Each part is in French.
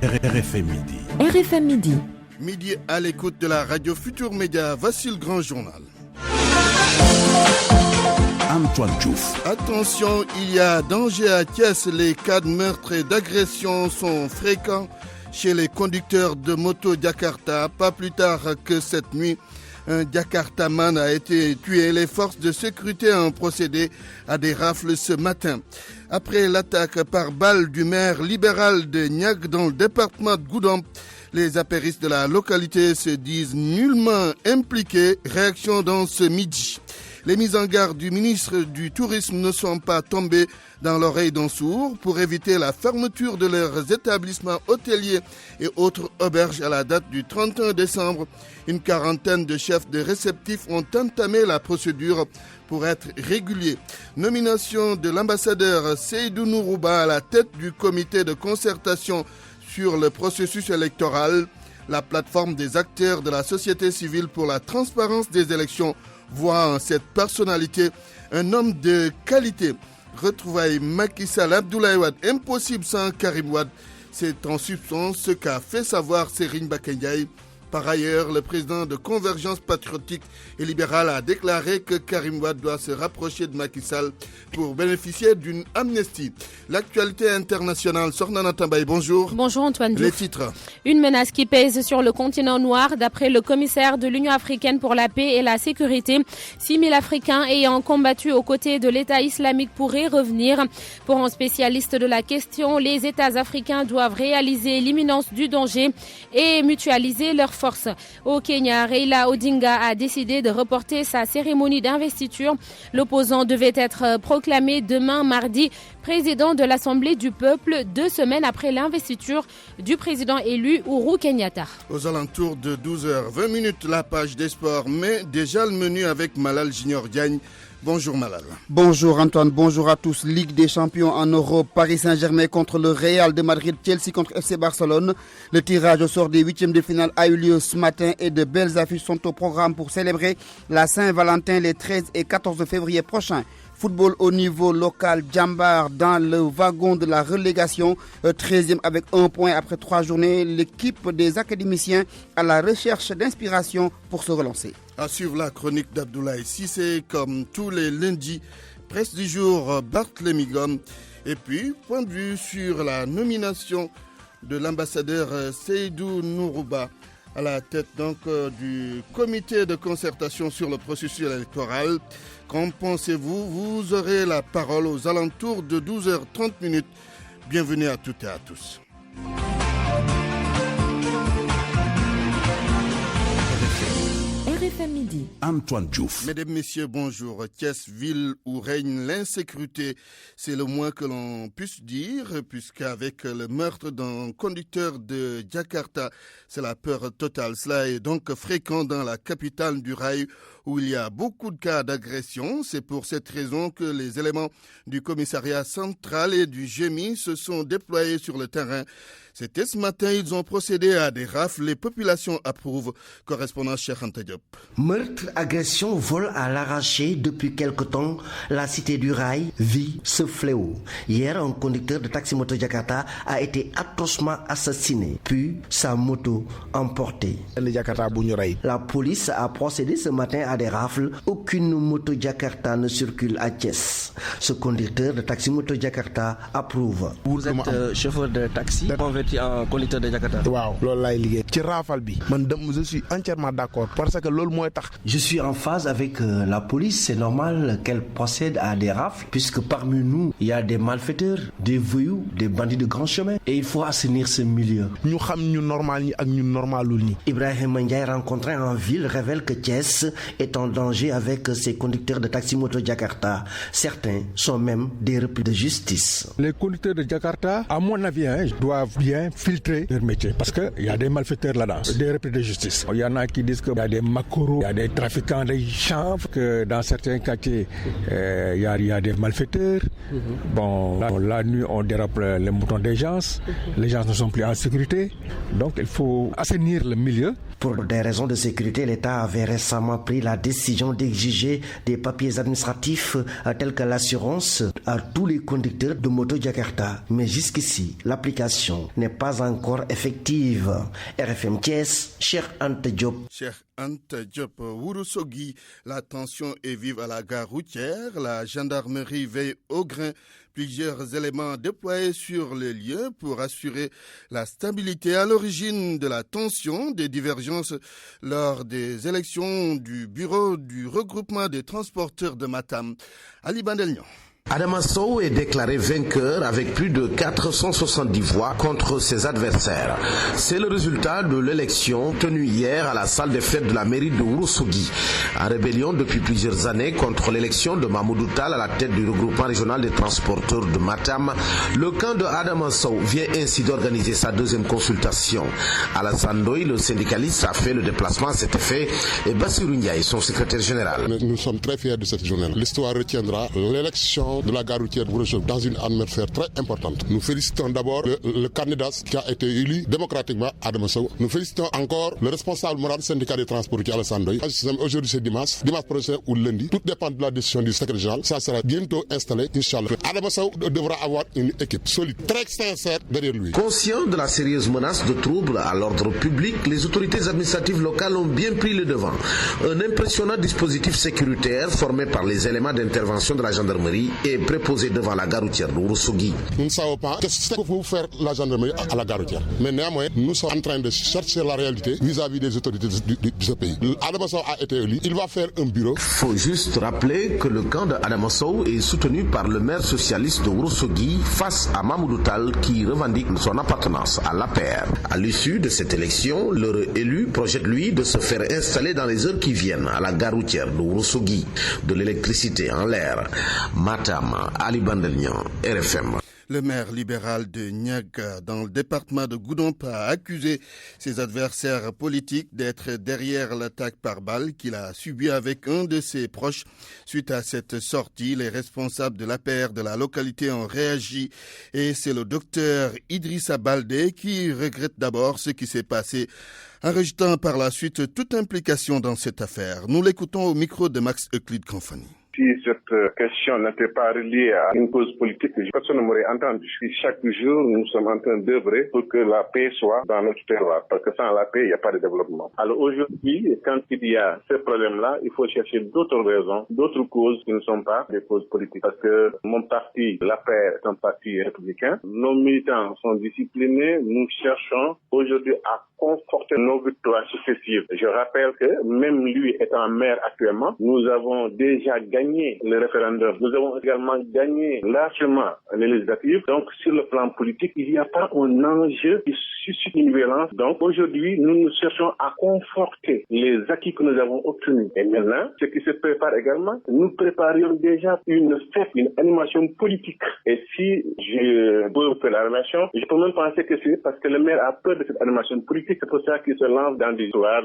RFM Midi. RFM Midi. Midi à l'écoute de la radio Futur Média, voici le grand journal. Antoine Diouf. Attention, il y a danger à Thiès. Les cas de meurtre et d'agression sont fréquents chez les conducteurs de moto Jakarta. Pas plus tard que cette nuit, un Jakartaman a été tué. Les forces de sécurité ont procédé à des rafles ce matin. Après l'attaque par balle du maire libéral de Niague dans le département de Goudomp, les apéristes de la localité se disent nullement impliqués. Réaction dans ce midi. Les mises en garde du ministre du Tourisme ne sont pas tombées dans l'oreille d'un sourd pour éviter la fermeture de leurs établissements hôteliers et autres auberges à la date du 31 décembre. Une quarantaine de chefs de réceptifs ont entamé la procédure pour être réguliers. Nomination de l'ambassadeur Seydou Nourouba à la tête du comité de concertation sur le processus électoral. La plateforme des acteurs de la société civile pour la transparence des élections voit en cette personnalité un homme de qualité. Retrouvailles Macky Sall, Abdoulaye Wade, impossible sans Karim Wade. C'est en substance ce qu'a fait savoir Serigne Mbacké Ndiaye. Par ailleurs, le président de Convergence patriotique et libérale a déclaré que Karim Wade doit se rapprocher de Macky Sall pour bénéficier d'une amnistie. L'actualité internationale, Sornana Tambaye, bonjour. Bonjour Antoine Diouf. Les titres. Une menace qui pèse sur le continent noir d'après le commissaire de l'Union africaine pour la paix et la sécurité. 6000 Africains ayant combattu aux côtés de l'État islamique pourraient revenir. Pour un spécialiste de la question, les États africains doivent réaliser l'imminence du danger et mutualiser leurs forces. Au Kenya, Raila Odinga a décidé de reporter sa cérémonie d'investiture. L'opposant devait être proclamé demain mardi président de l'Assemblée du peuple, 2 semaines après l'investiture du président élu Uhuru Kenyatta. Aux alentours de 12h20, la page des sports, mais déjà le menu avec Malal Junior Diagne. Bonjour Malal. Bonjour Antoine, bonjour à tous. Ligue des champions en Europe, Paris Saint-Germain contre le Real de Madrid, Chelsea contre FC Barcelone. Le tirage au sort des 8e de finale a eu lieu ce matin et de belles affiches sont au programme pour célébrer la Saint-Valentin les 13 et 14 février prochains. Football au niveau local, Djambar dans le wagon de la relégation, 13e avec 1 point après 3 journées. L'équipe des académiciens à la recherche d'inspiration pour se relancer. À suivre la chronique d'Abdoulaye Cissé comme tous les lundis, presse du jour Barthélémy Gom. Et puis, point de vue sur la nomination de l'ambassadeur Seydou Nourouba à la tête donc du comité de concertation sur le processus électoral. Qu'en pensez-vous? Vous aurez la parole aux alentours de 12h30. Bienvenue à toutes et à tous. RFM Midi. Antoine Diouf. Mesdames, Messieurs, bonjour. Thiès, ville où règne l'insécurité, c'est le moins que l'on puisse dire, puisqu'avec le meurtre d'un conducteur de Jakarta, c'est la peur totale. Cela est donc fréquent dans la capitale du rail, où il y a beaucoup de cas d'agression. C'est pour cette raison que les éléments du commissariat central et du GEMI se sont déployés sur le terrain. C'était ce matin, ils ont procédé à des rafles. Les populations approuvent. Correspondant Cheikh Anta Diop. Meurtre, agression, vol à l'arraché. Depuis quelque temps, la cité du rail vit ce fléau. Hier, un conducteur de taxi-moto Jakarta a été atrocement assassiné, puis sa moto emportée. La police a procédé ce matin à des rafles. Aucune moto Jakarta ne circule à Thiès. Ce conducteur de taxi-moto Jakarta approuve. Vous êtes chauffeur de taxi converti en conducteur de Jakarta. Je suis entièrement d'accord parce que je suis en phase avec la police. C'est normal qu'elle procède à des rafles puisque parmi nous il y a des malfaiteurs, des voyous, des bandits de grand chemin et il faut assainir ce milieu. Ibrahim Ndiaye rencontré en ville révèle que Thiès est en danger avec ses conducteurs de taxi-moto Jakarta. Certains sont même des repris de justice. Les conducteurs de Jakarta, à mon avis, doivent bien filtrer leur métier parce qu'il y a des malfaiteurs là-dedans, des repris de justice. Il y en a qui disent qu'il y a des maquereaux Il y a des trafiquants de chanvre, que dans certains quartiers, il y a des malfaiteurs. Bon, la nuit, on dérape les moutons des gens. Les gens ne sont plus en sécurité. Donc, il faut assainir le milieu. Pour des raisons de sécurité, l'État avait récemment pris la décision d'exiger des papiers administratifs tels que l'assurance à tous les conducteurs de moto Jakarta. Mais jusqu'ici, l'application n'est pas encore effective. RFM Thiès, Cheikh Anta Diop. Cheikh Anta Diop, Ourossogui, la tension est vive à la gare routière. La gendarmerie veille au grain. Plusieurs éléments déployés sur les lieux pour assurer la stabilité. À l'origine de la tension, des divergences lors des élections du bureau du regroupement des transporteurs de Matam. Ali Bandelnian. Adama Sow est déclaré vainqueur avec plus de 470 voix contre ses adversaires. C'est le résultat de l'élection tenue hier à la salle des fêtes de la mairie de Ourossogui. En rébellion depuis plusieurs années contre l'élection de Mamoudou Tall à la tête du regroupement régional des transporteurs de Matam, le camp de Adama Sow vient ainsi d'organiser sa deuxième consultation. Alassane Ndoye, le syndicaliste, a fait le déplacement à cet effet et Bassirou Ndiaye, son secrétaire général. Nous sommes très fiers de cette journée. L'histoire retiendra l'élection de la gare routière dans une atmosphère très importante. Nous félicitons d'abord le candidat qui a été élu démocratiquement, Adama Sow. Nous félicitons encore le responsable moral syndical des transports routiers, Alassane Ndoye. Aujourd'hui c'est dimanche prochain ou lundi. Tout dépend de la décision du secrétaire général. Ça sera bientôt installé, Inch'Allah. Adama Sow devra avoir une équipe solide, très sincère derrière lui. Conscient de la sérieuse menace de troubles à l'ordre public, les autorités administratives locales ont bien pris le devant. Un impressionnant dispositif sécuritaire formé par les éléments d'intervention de la gendarmerie est préposé devant la gare routière de Ourossogui. Nous ne savons pas ce que peut faire la gendarmerie à la gare routière. Mais néanmoins, nous sommes en train de chercher la réalité vis-à-vis des autorités de ce pays. Adama Sow a été élu, il va faire un bureau. Faut juste rappeler que le camp de Adama Sow est soutenu par le maire socialiste de Ourossogui face à Mamoudou Tall qui revendique son appartenance à l'APR. À l'issue de cette élection, l'heureux élu projette lui de se faire installer dans les heures qui viennent à la gare routière de Ourossogui. De l'électricité en l'air. Matam, Ali Bandelnian, RFM. Le maire libéral de Niaga, dans le département de Goudomp, a accusé ses adversaires politiques d'être derrière l'attaque par balle qu'il a subie avec un de ses proches. Suite à cette sortie, les responsables de l'APR de la localité ont réagi et c'est le docteur Idrissa Baldé qui regrette d'abord ce qui s'est passé, en rejetant par la suite toute implication dans cette affaire. Nous l'écoutons au micro de Max Euclide Confani. Si cette question n'était pas reliée à une cause politique, personne ne m'aurait entendu. Chaque jour, nous sommes en train d'œuvrer pour que la paix soit dans notre terroir. Parce que sans la paix, il n'y a pas de développement. Alors aujourd'hui, quand il y a ce problème-là, il faut chercher d'autres raisons, d'autres causes qui ne sont pas des causes politiques. Parce que mon parti, l'APR, est un parti républicain. Nos militants sont disciplinés. Nous cherchons aujourd'hui à conforter nos victoires successives. Je rappelle que même lui étant maire actuellement, nous avons déjà gagné le référendum. Nous avons également gagné largement les législatives. Donc, sur le plan politique, il n'y a pas un enjeu qui suscite une violence. Donc, aujourd'hui, nous cherchons à conforter les acquis que nous avons obtenus. Et maintenant, ce qui se prépare également, nous préparions déjà une fête, une animation politique. Et si je peux faire la relation, je peux même penser que c'est parce que le maire a peur de cette animation politique. C'est pour ça qu'il se lance dans des histoires,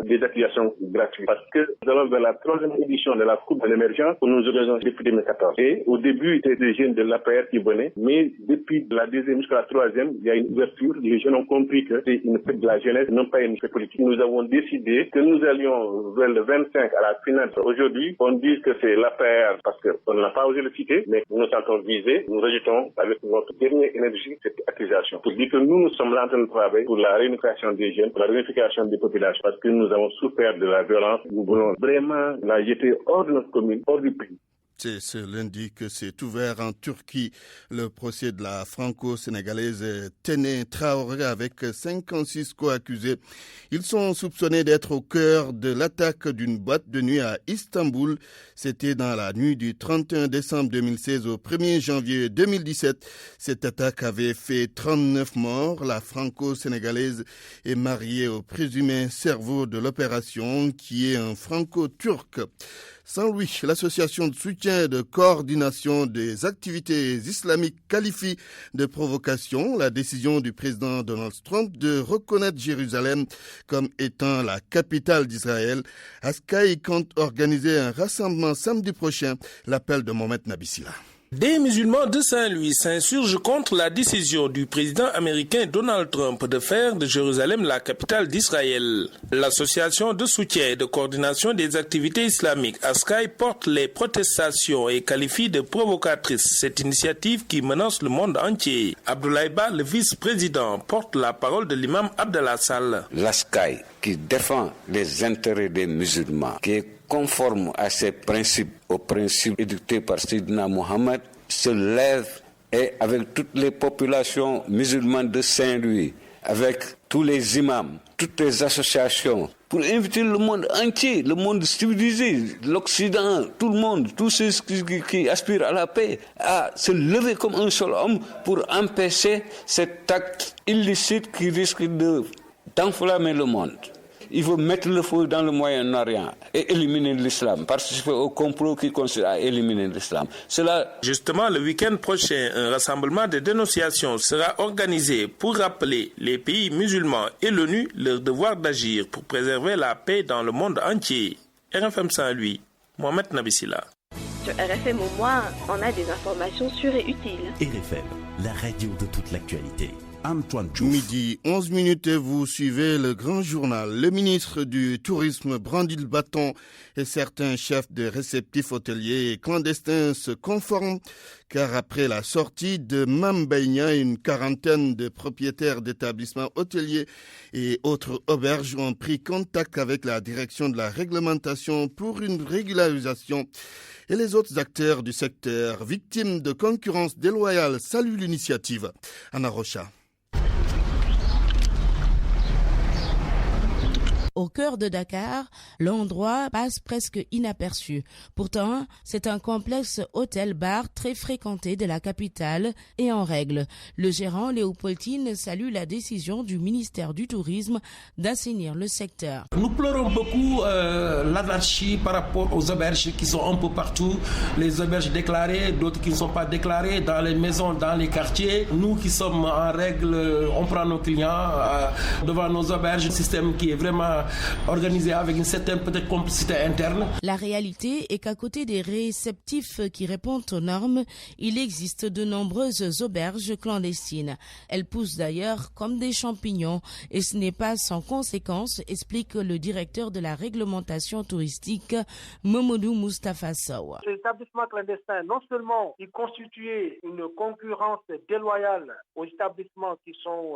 des accusations gratuites. Parce que nous allons vers la 3e édition de la Coupe de l'émergence que nous organisons depuis 2014. Et au début, c'était des jeunes de l'APR qui venaient. Mais depuis la 2e jusqu'à la 3e, il y a une ouverture. Les jeunes ont compris que c'est une fête de la jeunesse, non pas une fête politique. Nous avons décidé que nous allions vers le 25 à la finale. Aujourd'hui, on dit que c'est l'APR parce qu'on n'a pas osé le citer, mais nous tentons de viser. Nous rejetons avec notre dernière énergie cette accusation. Pour dire que nous sommes là en train de travailler pour la réunification des jeunes, pour la réunification des populations, parce que nous avons souffert de la violence. Nous voulons vraiment la jeter hors de notre commune, hors du pays. C'est ce lundi que s'est ouvert en Turquie le procès de la franco-sénégalaise Téné Traoré avec 56 co-accusés. Ils sont soupçonnés d'être au cœur de l'attaque d'une boîte de nuit à Istanbul. C'était dans la nuit du 31 décembre 2016 au 1er janvier 2017. Cette attaque avait fait 39 morts. La franco-sénégalaise est mariée au présumé cerveau de l'opération qui est un franco-turc. Sans lui, l'association de soutien soutien et de coordination des activités islamiques qualifie de provocation la décision du président Donald Trump de reconnaître Jérusalem comme étant la capitale d'Israël. Askai compte organiser un rassemblement samedi prochain, l'appel de Mohamed Nabissila. Des musulmans de Saint-Louis s'insurgent contre la décision du président américain Donald Trump de faire de Jérusalem la capitale d'Israël. L'association de soutien et de coordination des activités islamiques Askai porte les protestations et qualifie de provocatrice cette initiative qui menace le monde entier. Abdoulaye Ba, le vice-président, porte la parole de l'imam Abdallah Sall. L'Askai qui défend les intérêts des musulmans, qui est conforme à ces principes, aux principes édictés par Sayyidina Mohammed, se lève et avec toutes les populations musulmanes de Saint-Louis, avec tous les imams, toutes les associations, pour inviter le monde entier, le monde civilisé, l'Occident, tout le monde, tous ceux qui aspirent à la paix, à se lever comme un seul homme pour empêcher cet acte illicite qui risque d'enflammer le monde. Il faut mettre le feu dans le Moyen-Orient et éliminer l'islam, participer au complot qui consiste à éliminer l'islam. Justement, le week-end prochain, un rassemblement de dénonciation sera organisé pour rappeler les pays musulmans et l'ONU leur devoir d'agir pour préserver la paix dans le monde entier. RFM Saint-Louis, Mohamed Nabissila. Sur RFM au moins, on a des informations sûres et utiles. RFM, la radio de toute l'actualité. Antoine Diouf. Midi 11 minutes et vous suivez le grand journal. Le ministre du Tourisme brandit le bâton et certains chefs de réceptifs hôteliers et clandestins se conforment car après la sortie de Mambaïna, une quarantaine de propriétaires d'établissements hôteliers et autres auberges ont pris contact avec la direction de la réglementation pour une régularisation. Et les autres acteurs du secteur, victimes de concurrence déloyale, saluent l'initiative. Anna Rocha. Au cœur de Dakar, l'endroit passe presque inaperçu. Pourtant, c'est un complexe hôtel-bar très fréquenté de la capitale et en règle. Le gérant Léopoldine salue la décision du ministère du Tourisme d'assainir le secteur. Nous pleurons beaucoup l'anarchie par rapport aux auberges qui sont un peu partout. Les auberges déclarées, d'autres qui ne sont pas déclarées, dans les maisons, dans les quartiers. Nous qui sommes en règle, on prend nos clients devant nos auberges. Un système qui est vraiment organisé avec une certaine peut-être complicité interne. La réalité est qu'à côté des réceptifs qui répondent aux normes, il existe de nombreuses auberges clandestines. Elles poussent d'ailleurs comme des champignons et ce n'est pas sans conséquence, explique le directeur de la réglementation touristique, Mamadou Moustapha Sow. Ces établissements clandestins, non seulement ils constituaient une concurrence déloyale aux établissements qui sont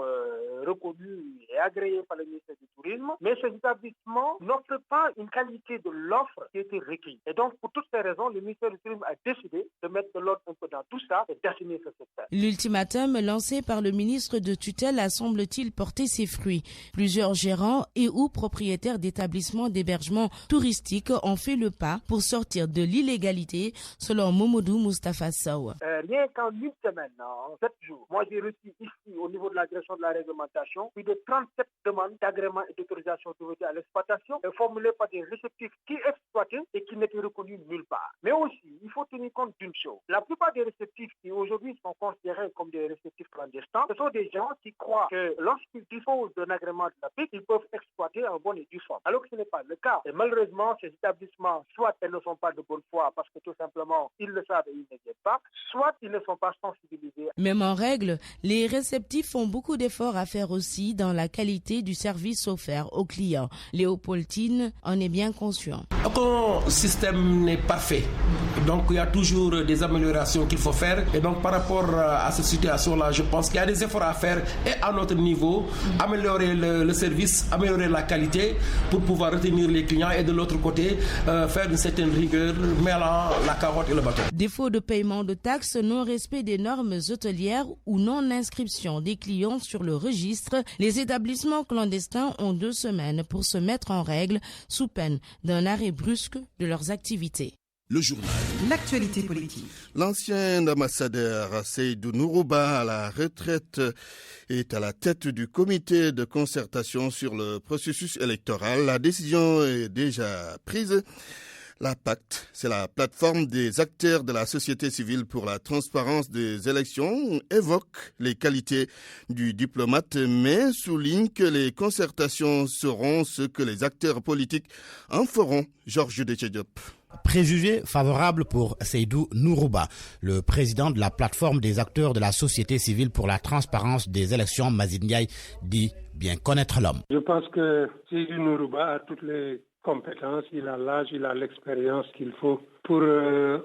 reconnus et agréés par le ministère du Tourisme, mais ces établissements n'offrent pas une qualité de l'offre qui était requise. Et donc, pour toutes ces raisons, le ministère du Tourisme a décidé de mettre de l'ordre un peu dans tout ça et d'assainir ce secteur. L'ultimatum lancé par le ministre de tutelle a semble-t-il porté ses fruits. Plusieurs gérants et ou propriétaires d'établissements d'hébergement touristique ont fait le pas pour sortir de l'illégalité, selon Mamadou Moustapha Sow. Rien qu'en une semaine, en 7 jours, moi j'ai reçu ici, au niveau de la direction de la réglementation, plus de 37 demandes d'agrément et d'autorisation d'autorité à l'exploitation formulées par des réceptifs qui exploitaient et qui n'étaient reconnus nulle part. Mais aussi, il faut tenir compte d'une chose. La plupart des réceptifs qui aujourd'hui sont considérés comme des réceptifs clandestins, ce sont des gens qui croient que lorsqu'ils disposent d'un agrément de la PIC, ils peuvent exploiter en bonne et due forme. Alors que ce n'est pas le cas. Et malheureusement, ces établissements, soit elles ne sont pas de bonne foi parce que tout simplement, ils le savent et ils ne viennent pas, soit ils ne sont pas sensibilisés. Même en règle, les réceptifs ont beaucoup d'efforts à faire aussi dans la qualité du service offert aux clients. Léopoldine en est bien conscient. Aucun système n'est parfait. Donc il y a toujours des améliorations qu'il faut faire. Et donc par rapport à cette situation-là, je pense qu'il y a des efforts à faire et à notre niveau, améliorer le service, améliorer la qualité pour pouvoir retenir les clients et de l'autre côté, faire une certaine rigueur, mêlant la carotte et le bâton. Défaut de paiement de taxes, non-respect des normes hôtelières ou non-inscription des clients sur le registre, les établissements clandestins ont 2 semaines pour se mettre en règle sous peine d'un arrêt brusque de leurs activités. Le journal. L'actualité politique. L'ancien ambassadeur Seydou Nourouba à la retraite est à la tête du comité de concertation sur le processus électoral. La décision est déjà prise. La PACT, c'est la plateforme des acteurs de la société civile pour la transparence des élections, évoque les qualités du diplomate, mais souligne que les concertations seront ce que les acteurs politiques en feront. Georges Détché-Diop. Préjugé favorable pour Seydou Nourouba, le président de la plateforme des acteurs de la société civile pour la transparence des élections. Mazid Ndiaye dit bien connaître l'homme. Je pense que Seydou Nourouba a toutes les compétences, il a l'âge, il a l'expérience qu'il faut pour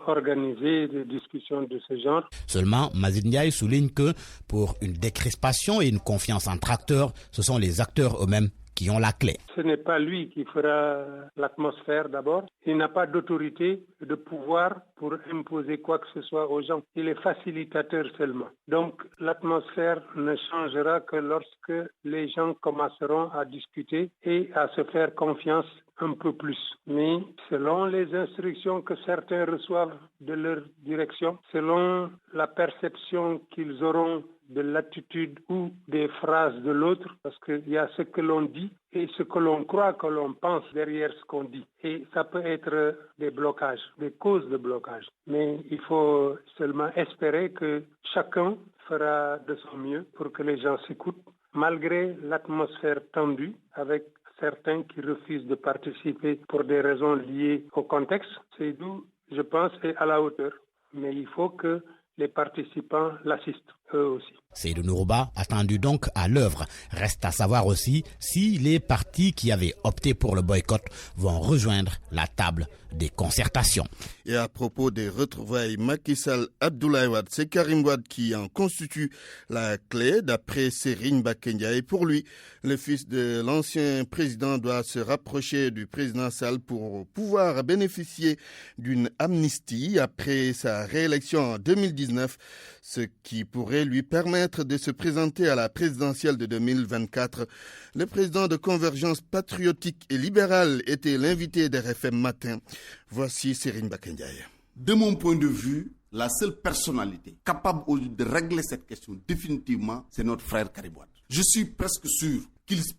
organiser des discussions de ce genre. Seulement, Mazid Ndiaye souligne que pour une décrispation et une confiance entre acteurs, ce sont les acteurs eux-mêmes qui ont la clé. Ce n'est pas lui qui fera l'atmosphère d'abord. Il n'a pas d'autorité, de pouvoir pour imposer quoi que ce soit aux gens. Il est facilitateur seulement. Donc l'atmosphère ne changera que lorsque les gens commenceront à discuter et à se faire confiance un peu plus. Mais selon les instructions que certains reçoivent de leur direction, selon la perception qu'ils auront de l'attitude ou des phrases de l'autre, parce qu'il y a ce que l'on dit et ce que l'on croit que l'on pense derrière ce qu'on dit. Et ça peut être des blocages, des causes de blocage. Mais il faut seulement espérer que chacun fera de son mieux pour que les gens s'écoutent, malgré l'atmosphère tendue avec certains qui refusent de participer pour des raisons liées au contexte. Seydou, je pense, est à la hauteur. Mais il faut que les participants l'assistent, eux aussi. Seydou Nourouba attendu donc à l'œuvre. Reste à savoir aussi si les partis qui avaient opté pour le boycott vont rejoindre la table des concertations. Et à propos des retrouvailles Macky Sall Abdoulaye Wade, c'est Karim Wade qui en constitue la clé d'après Serigne Mbacké Ndiaye. Pour lui, le fils de l'ancien président doit se rapprocher du président Sall pour pouvoir bénéficier d'une amnistie après sa réélection en 2019, ce qui pourrait lui permettre de se présenter à la présidentielle de 2024. Le président de Convergence patriotique et libérale était l'invité d'RFM Matin. Voici Serigne Mbacké Ndiaye. De mon point de vue, la seule personnalité capable de régler cette question définitivement, c'est notre frère Karim Wade. Je suis presque sûr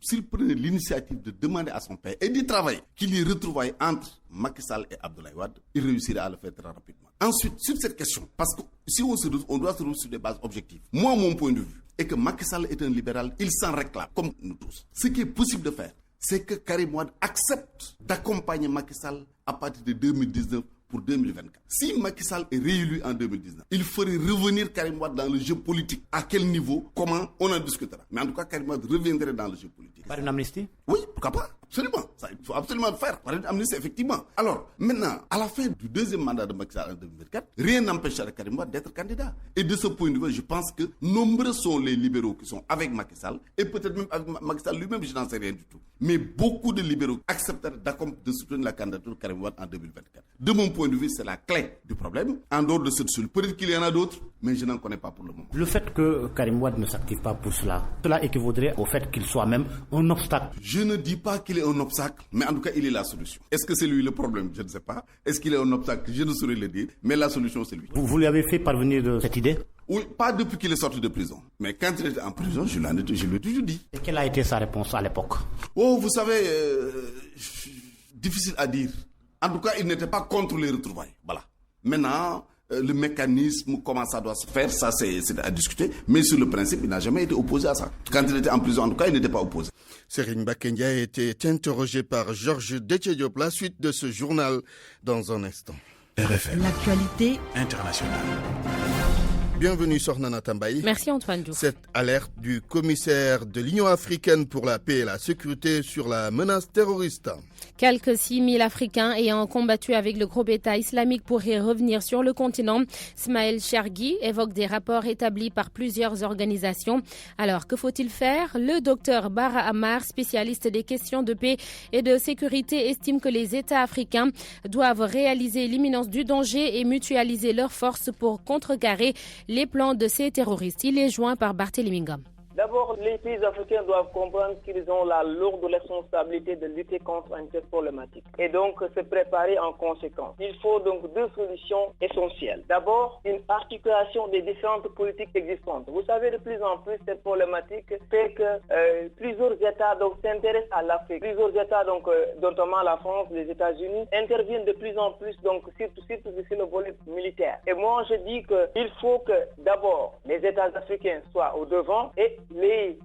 s'il prenait l'initiative de demander à son père et d'y travailler, qu'il y ait retrouvailles entre Macky Sall et Abdoulaye Wade, il réussirait à le faire très rapidement. Ensuite, sur cette question, parce que si on doit se retrouver sur des bases objectives, moi, mon point de vue est que Macky Sall est un libéral, il s'en réclame, comme nous tous. Ce qui est possible de faire, c'est que Karim Wade accepte d'accompagner Macky Sall à partir de 2019 pour 2024. Si Macky Sall est réélu en 2019, il ferait revenir Karim Wade dans le jeu politique. À quel niveau? Comment? On en discutera. Mais en tout cas, Karim Wade reviendrait dans le jeu politique. Par une amnistie? Oui, pourquoi pas? Absolument. Ça, il faut absolument le faire. Par une amnistie, effectivement. Alors, maintenant, à la fin du deuxième mandat de Macky Sall en 2024, rien n'empêchera Karim Wade d'être candidat. Et de ce point de vue, je pense que nombreux sont les libéraux qui sont avec Macky Sall, et peut-être même avec Macky Sall lui-même, je n'en sais rien du tout. Mais beaucoup de libéraux accepteraient de soutenir la candidature de Karim Wade en 2024. De mon point de vue, c'est la clé du problème. En dehors de cette seule, peut-être qu'il y en a d'autres, mais je n'en connais pas pour le moment. Le fait que Karim Wade ne s'active pas pour cela équivaudrait au fait qu'il soit même un obstacle. Je ne dis pas qu'il est un obstacle, mais en tout cas, il est la solution. Est-ce que c'est lui le problème? Je ne sais pas. Est-ce qu'il est un obstacle? Je ne saurais le dire, mais la solution, c'est lui. Vous lui avez fait parvenir de cette idée? Oui, pas depuis qu'il est sorti de prison. Mais quand il était en prison, je lui ai toujours dit. Et quelle a été sa réponse à l'époque? Oh, vous savez, difficile à dire. En tout cas, il n'était pas contre les retrouvailles. Voilà. Maintenant, le mécanisme, comment ça doit se faire, ça c'est à discuter. Mais sur le principe, il n'a jamais été opposé à ça. Quand il était en prison, en tout cas, il n'était pas opposé. Serigne Mbacké Ndiaye était interrogé par Georges Détché-Diop. La suite de ce journal dans un instant. RFM. L'actualité internationale. Bienvenue Sornana Tambaye. Merci Antoine Diouf. Cette alerte du commissaire de l'Union africaine pour la paix et la sécurité sur la menace terroriste. Quelques 6000 Africains ayant combattu avec le groupe État islamique pourraient revenir sur le continent. Smaël Chergui évoque des rapports établis par plusieurs organisations. Alors, que faut-il faire? Le docteur Bara Amar, spécialiste des questions de paix et de sécurité, estime que les États africains doivent réaliser l'imminence du danger et mutualiser leurs forces pour contrecarrer les plans de ces terroristes. Il est joint par Barthélémy Ngom. D'abord, les pays africains doivent comprendre qu'ils ont la lourde responsabilité de lutter contre une telle problématique et donc se préparer en conséquence. Il faut donc deux solutions essentielles. D'abord, une articulation des différentes politiques existantes. Vous savez, de plus en plus, cette problématique fait que plusieurs États s'intéressent à l'Afrique. Plusieurs États, notamment la France, les États-Unis, interviennent de plus en plus, surtout sur le volet militaire. Et moi, je dis qu'il faut que d'abord les États africains soient au devant et les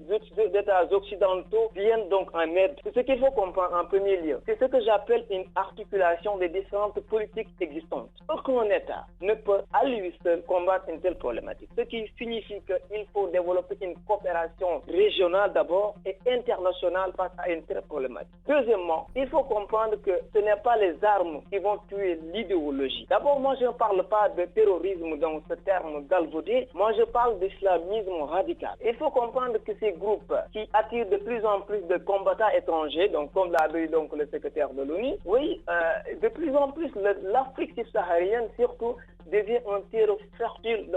États occidentaux viennent donc en aide. C'est ce qu'il faut comprendre en premier lieu. C'est ce que j'appelle une articulation des différentes politiques existantes. Aucun État ne peut à lui seul combattre une telle problématique. Ce qui signifie qu'il faut développer une coopération régionale d'abord et internationale face à une telle problématique. Deuxièmement, il faut comprendre que ce n'est pas les armes qui vont tuer l'idéologie. D'abord, moi je ne parle pas de terrorisme dans ce terme galvaudé. Moi je parle d'islamisme radical. Il faut comprendre que ces groupes qui attirent de plus en plus de combattants étrangers, comme l'a dit le secrétaire de l'ONU, de plus en plus l'Afrique subsaharienne surtout devient un terreau fertile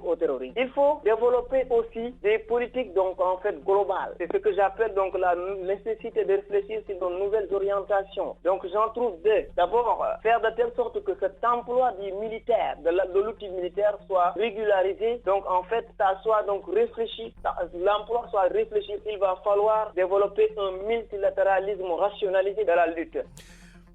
au terrorisme. Il faut développer aussi des politiques globales. C'est ce que j'appelle la nécessité de réfléchir sur de nouvelles orientations. Donc j'en trouve deux. D'abord, faire de telle sorte que cet emploi du militaire, de l'outil militaire soit régularisé. Ça soit réfléchi, l'emploi soit réfléchi. Il va falloir développer un multilatéralisme rationalisé dans la lutte.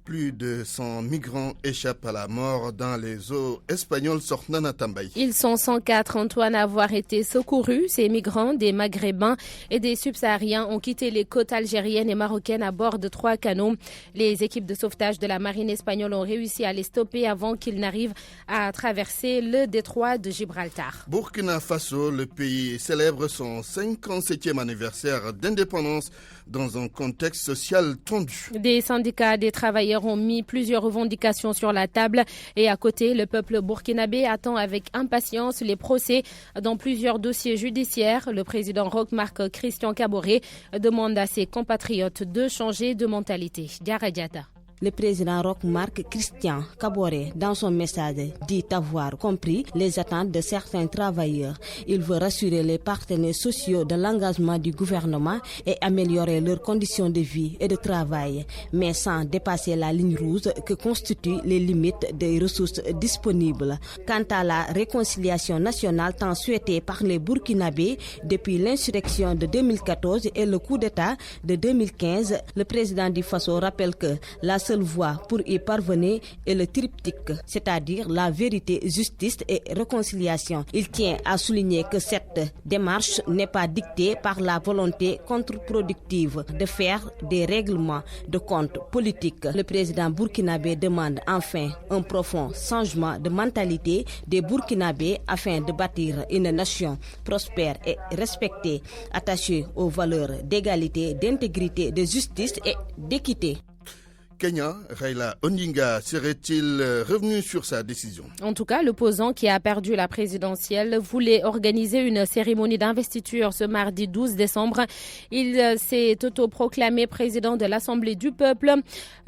Plus de 100 migrants échappent à la mort dans les eaux espagnoles. Sornana Tambay. Ils sont 104, Antoine, à avoir été secourus. Ces migrants, des Maghrébins et des Subsahariens, ont quitté les côtes algériennes et marocaines à bord de 3 canots. Les équipes de sauvetage de la marine espagnole ont réussi à les stopper avant qu'ils n'arrivent à traverser le détroit de Gibraltar. Burkina Faso, le pays célèbre son 57e anniversaire d'indépendance dans un contexte social tendu. Des syndicats des travailleurs ont mis plusieurs revendications sur la table et à côté, le peuple burkinabé attend avec impatience les procès dans plusieurs dossiers judiciaires. Le président Roch-Marc Christian Kaboré demande à ses compatriotes de changer de mentalité. Diarra Diatta. Le président Roch-Marc Christian Kaboré, dans son message, dit avoir compris les attentes de certains travailleurs. Il veut rassurer les partenaires sociaux de l'engagement du gouvernement et améliorer leurs conditions de vie et de travail, mais sans dépasser la ligne rouge que constituent les limites des ressources disponibles. Quant à la réconciliation nationale tant souhaitée par les Burkinabés depuis l'insurrection de 2014 et le coup d'État de 2015, le président du Faso rappelle que la seule voie pour y parvenir est le triptyque, c'est-à-dire la vérité, justice et réconciliation. Il tient à souligner que cette démarche n'est pas dictée par la volonté contre-productive de faire des règlements de compte politiques. Le président burkinabé demande enfin un profond changement de mentalité des Burkinabés afin de bâtir une nation prospère et respectée, attachée aux valeurs d'égalité, d'intégrité, de justice et d'équité. Kenya, Raila Odinga serait-il revenu sur sa décision? En tout cas, l'opposant qui a perdu la présidentielle voulait organiser une cérémonie d'investiture ce mardi 12 décembre. Il s'est autoproclamé président de l'Assemblée du peuple.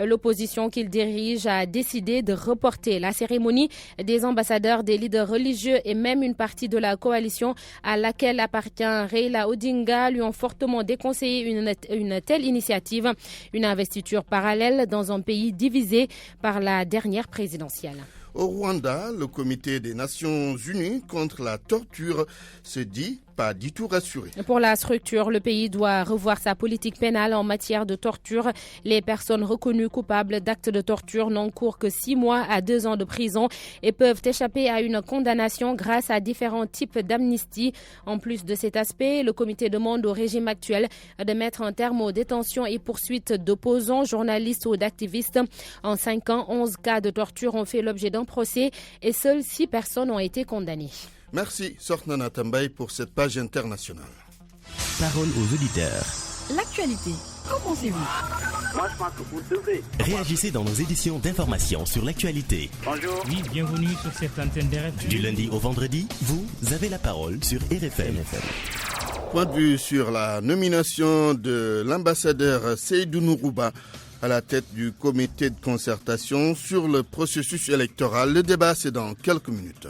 L'opposition qu'il dirige a décidé de reporter la cérémonie. Des ambassadeurs, des leaders religieux et même une partie de la coalition à laquelle appartient Raila Odinga lui ont fortement déconseillé une telle initiative. Une investiture parallèle dans un pays divisé par la dernière présidentielle. Au Rwanda, le comité des Nations Unies contre la torture se dit pas du tout rassuré. Pour la structure, le pays doit revoir sa politique pénale en matière de torture. Les personnes reconnues coupables d'actes de torture n'encourent que 6 mois à 2 ans de prison et peuvent échapper à une condamnation grâce à différents types d'amnistie. En plus de cet aspect, le comité demande au régime actuel de mettre un terme aux détentions et poursuites d'opposants, journalistes ou d'activistes. En 5 ans, 11 cas de torture ont fait l'objet d'un procès et seules 6 personnes ont été condamnées. Merci Sornana Tambay pour cette page internationale. Parole aux auditeurs. L'actualité, qu'en pensez-vous? Moi, je pense que vous devez. Réagissez dans nos éditions d'information sur l'actualité. Bonjour. Oui, bienvenue sur cette antenne de RFM. Du lundi au vendredi, vous avez la parole sur RFM. Point de vue sur la nomination de l'ambassadeur Seydou Nourouba à la tête du comité de concertation sur le processus électoral. Le débat, c'est dans quelques minutes.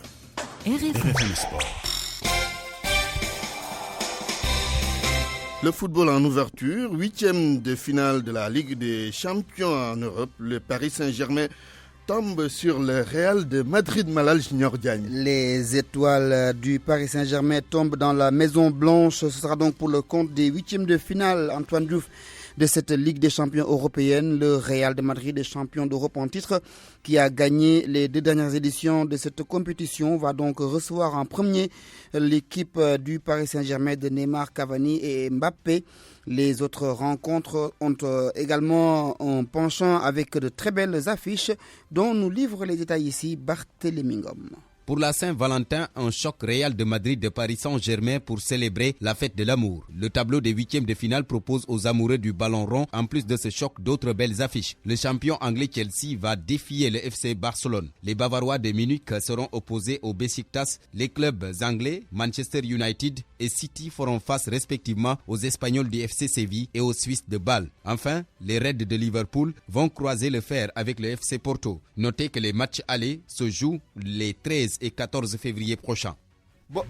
RFM Sport. Le football en ouverture, 8e de finale de la Ligue des champions en Europe. Le Paris Saint-Germain tombe sur le Real de Madrid. Malal Junior Diagne. Les étoiles du Paris Saint-Germain tombent dans la Maison Blanche. Ce sera donc pour le compte des 8e de finale, Antoine Diouf, de cette Ligue des champions européenne. Le Real de Madrid, champion d'Europe en titre, qui a gagné les 2 dernières éditions de cette compétition, va donc recevoir en premier l'équipe du Paris Saint-Germain de Neymar, Cavani et Mbappé. Les autres rencontres ont également un penchant avec de très belles affiches dont nous livre les détails ici Barthélémy Ngom. Pour la Saint-Valentin, un choc Real de Madrid de Paris Saint-Germain pour célébrer la fête de l'amour. Le tableau des 8e de finale propose aux amoureux du ballon rond, en plus de ce choc, d'autres belles affiches. Le champion anglais Chelsea va défier le FC Barcelone. Les Bavarois de Munich seront opposés au Besiktas. Les clubs anglais, Manchester United et City feront face respectivement aux Espagnols du FC Séville et aux Suisses de Bâle. Enfin, les Reds de Liverpool vont croiser le fer avec le FC Porto. Notez que les matchs allés se jouent les 13 et 14 février prochains. Bon.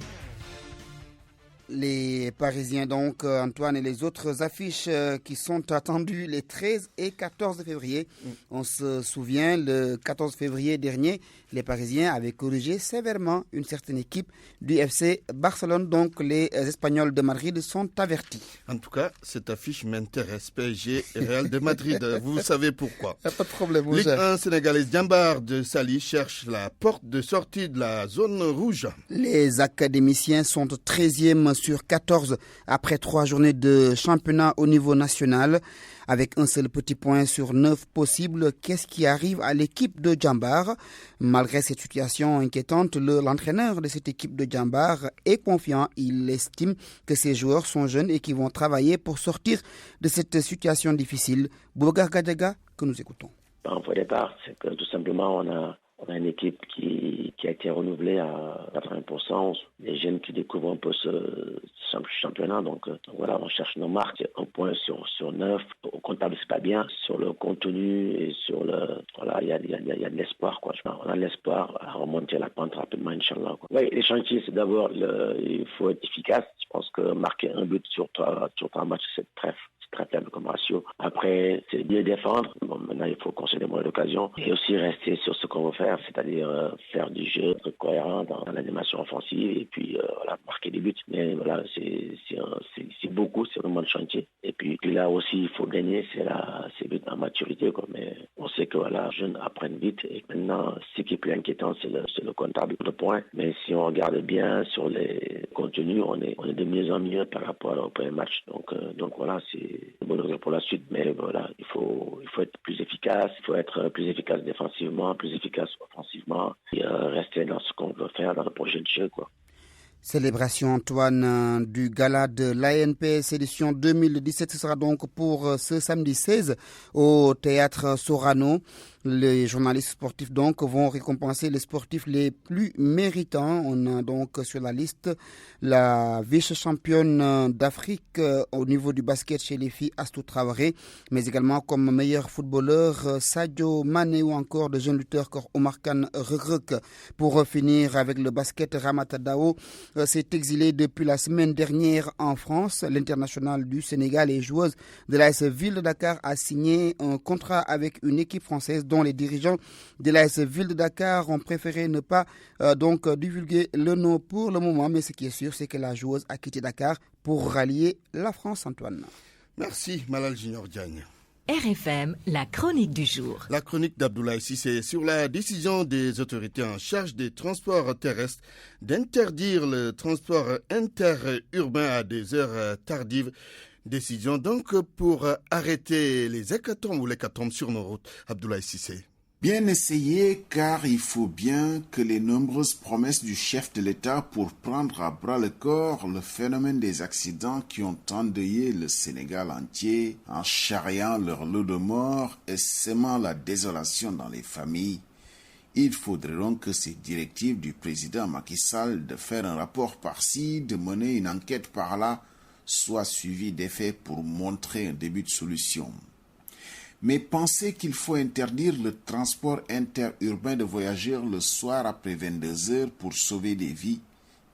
Les Parisiens donc, Antoine, et les autres affiches qui sont attendues les 13 et 14 février. On se souvient, le 14 février dernier, les Parisiens avaient corrigé sévèrement une certaine équipe du FC Barcelone. Donc les Espagnols de Madrid sont avertis. En tout cas, cette affiche m'intéresse. PSG et Real de Madrid. Vous savez pourquoi. Pas de problème. Ligue 1 sénégalaise, Diambar de Sali cherche la porte de sortie de la zone rouge. Les académiciens sont 13e sur 14 après 3 journées de championnat au niveau national. Avec un seul petit point sur 9 possibles, qu'est-ce qui arrive à l'équipe de Diambar? Malgré cette situation inquiétante, l'entraîneur de cette équipe de Diambar est confiant. Il estime que ses joueurs sont jeunes et qu'ils vont travailler pour sortir de cette situation difficile. Boubacar Gadiaga, que nous écoutons. En point de départ, c'est que tout simplement on a une équipe qui a été renouvelée à 80%. Les jeunes qui découvrent un peu ce championnat. Donc voilà, on cherche nos marques. Un point sur 9. Au comptable, c'est pas bien. Sur le contenu et sur le... Voilà, il y a de l'espoir, quoi. On a l'espoir à remonter la pente rapidement, Inch'Allah, quoi. Oui, les chantiers, c'est d'abord, il faut être efficace. Je pense que marquer un but sur 3 matchs, c'est très faible comme ratio. Après, c'est bien défendre. Bon, maintenant, il faut concéder moins d'occasions et aussi rester sur ce qu'on veut faire, c'est-à-dire faire du jeu, être cohérent dans l'animation offensive et puis voilà, marquer des buts. Mais voilà, c'est beaucoup, c'est vraiment le chantier. Et puis là aussi, il faut gagner, c'est but en maturité, quoi. Mais on sait que voilà, les jeunes apprennent vite et maintenant, ce qui est plus inquiétant, c'est le comptable de points. Mais si on regarde bien sur les contenus, on est de mieux en mieux par rapport au premier match. Donc voilà, c'est bon pour la suite, mais voilà, il faut être plus efficace, il faut être plus efficace défensivement, plus efficace offensivement et rester dans ce qu'on veut faire dans le projet de jeu, quoi. Célébration, Antoine, du gala de l'ANPS édition 2017. Ce sera donc pour ce samedi 16 au théâtre Sorano. Les journalistes sportifs donc vont récompenser les sportifs les plus méritants. On a donc sur la liste la vice-championne d'Afrique au niveau du basket chez les filles, Astou Traoré, mais également comme meilleur footballeur Sadio Mané ou encore de jeunes lutteurs comme Omar Khan Regrec. Pour finir avec le basket, Ramata Dao s'est exilé depuis la semaine dernière en France. L'international du Sénégal et joueuse de l'AS Ville de Dakar a signé un contrat avec une équipe française dont les dirigeants de l'AS Ville de Dakar ont préféré ne pas donc divulguer le nom pour le moment. Mais ce qui est sûr, c'est que la joueuse a quitté Dakar pour rallier la France, Antoine. Merci, Malal Junior Diagne. RFM, la chronique du jour. La chronique d'Abdoulaye Cissé sur la décision des autorités en charge des transports terrestres d'interdire le transport interurbain à des heures tardives. Décision donc pour arrêter les hécatombes ou l'hécatombe sur nos routes. Abdoulaye Cissé. Bien essayé, car il faut bien que les nombreuses promesses du chef de l'État pour prendre à bras le corps le phénomène des accidents qui ont endeuillé le Sénégal entier en charriant leur lot de morts et sémant la désolation dans les familles. Il faudrait donc que ces directives du président Macky Sall de faire un rapport par-ci, de mener une enquête par-là, soient suivies d'effets pour montrer un début de solution. Mais penser qu'il faut interdire le transport interurbain de voyageurs le soir après 22 heures pour sauver des vies,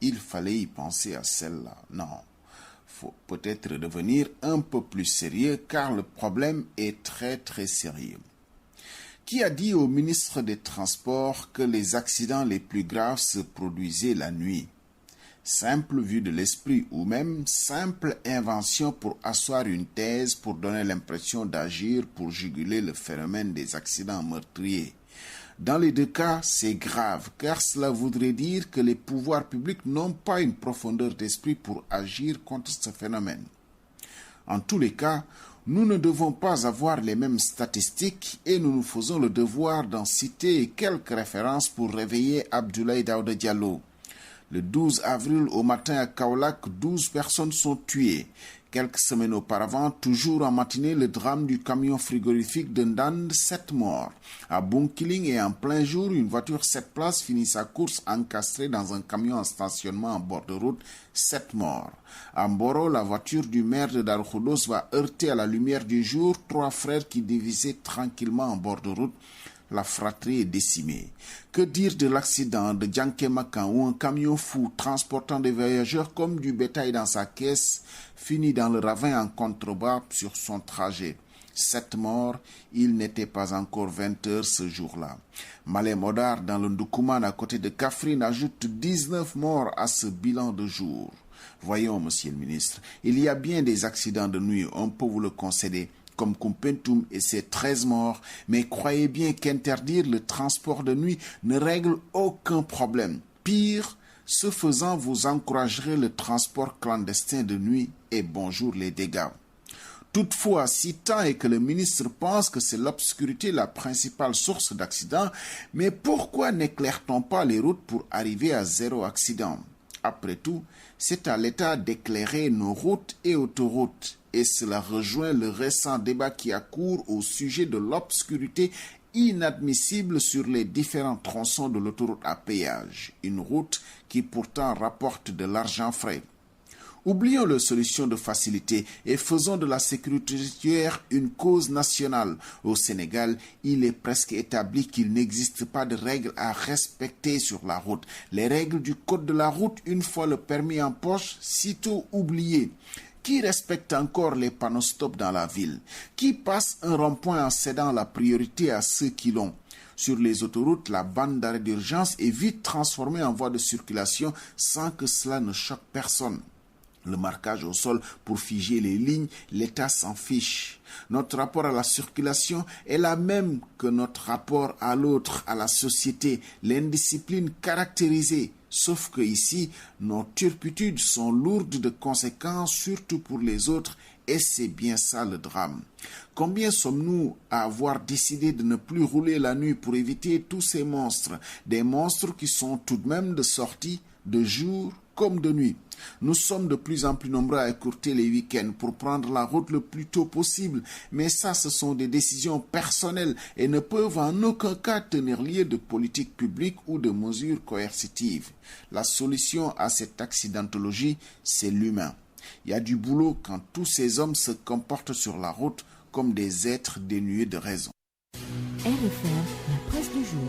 il fallait y penser à celle-là. Non, faut peut-être devenir un peu plus sérieux car le problème est très très sérieux. Qui a dit au ministre des Transports que les accidents les plus graves se produisaient la nuit? Simple vue de l'esprit ou même simple invention pour asseoir une thèse pour donner l'impression d'agir pour juguler le phénomène des accidents meurtriers. Dans les deux cas, c'est grave, car cela voudrait dire que les pouvoirs publics n'ont pas une profondeur d'esprit pour agir contre ce phénomène. En tous les cas, nous ne devons pas avoir les mêmes statistiques et nous nous faisons le devoir d'en citer quelques références pour réveiller Abdoulaye Daouda Diallo. Le 12 avril au matin à Kaolack, 12 personnes sont tuées. Quelques semaines auparavant, toujours en matinée, le drame du camion frigorifique de Ndande, 7 morts. À Bunkiling et en plein jour, une voiture 7 places finit sa course encastrée dans un camion en stationnement en bord de route, 7 morts. À Mboro, la voiture du maire de Darou Khoudoss va heurter à la lumière du jour 3 frères qui dévisaient tranquillement en bord de route. La fratrie est décimée. Que dire de l'accident de Djanké-Makan où un camion fou transportant des voyageurs comme du bétail dans sa caisse finit dans le ravin en contrebas sur son trajet. 7 morts, il n'était pas encore 20 heures ce jour-là. Malem Modar dans le Ndoukoumane à côté de Kaffrine ajoute 19 morts à ce bilan de jour. Voyons, monsieur le ministre, il y a bien des accidents de nuit, on peut vous le concéder, comme Kumpentum et ses 13 morts, mais croyez bien qu'interdire le transport de nuit ne règle aucun problème. Pire, ce faisant, vous encouragerez le transport clandestin de nuit et bonjour les dégâts. Toutefois, si tant est que le ministre pense que c'est l'obscurité la principale source d'accidents, mais pourquoi n'éclaire-t-on pas les routes pour arriver à 0 accident? Après tout, c'est à l'État d'éclairer nos routes et autoroutes. Et cela rejoint le récent débat qui a cours au sujet de l'obscurité inadmissible sur les différents tronçons de l'autoroute à péage, une route qui pourtant rapporte de l'argent frais. Oublions les solutions de facilité et faisons de la sécurité routière une cause nationale. Au Sénégal, il est presque établi qu'il n'existe pas de règles à respecter sur la route. Les règles du code de la route, une fois le permis en poche, sitôt oubliées. Qui respecte encore les panneaux stop dans la ville? Qui passe un rond-point en cédant la priorité à ceux qui l'ont? Sur les autoroutes, la bande d'arrêt d'urgence est vite transformée en voie de circulation sans que cela ne choque personne. Le marquage au sol pour figer les lignes, l'État s'en fiche. Notre rapport à la circulation est la même que notre rapport à l'autre, à la société, l'indiscipline caractérisée. Sauf que ici, nos turpitudes sont lourdes de conséquences, surtout pour les autres, et c'est bien ça le drame. Combien sommes-nous à avoir décidé de ne plus rouler la nuit pour éviter tous ces monstres, des monstres qui sont tout de même de sortie, de jour comme de nuit. Nous sommes de plus en plus nombreux à écourter les week-ends pour prendre la route le plus tôt possible, mais ça, ce sont des décisions personnelles et ne peuvent en aucun cas tenir lieu de politique publique ou de mesures coercitives. La solution à cette accidentologie, c'est l'humain. Il y a du boulot quand tous ces hommes se comportent sur la route comme des êtres dénués de raison. RFM, la presse du jour.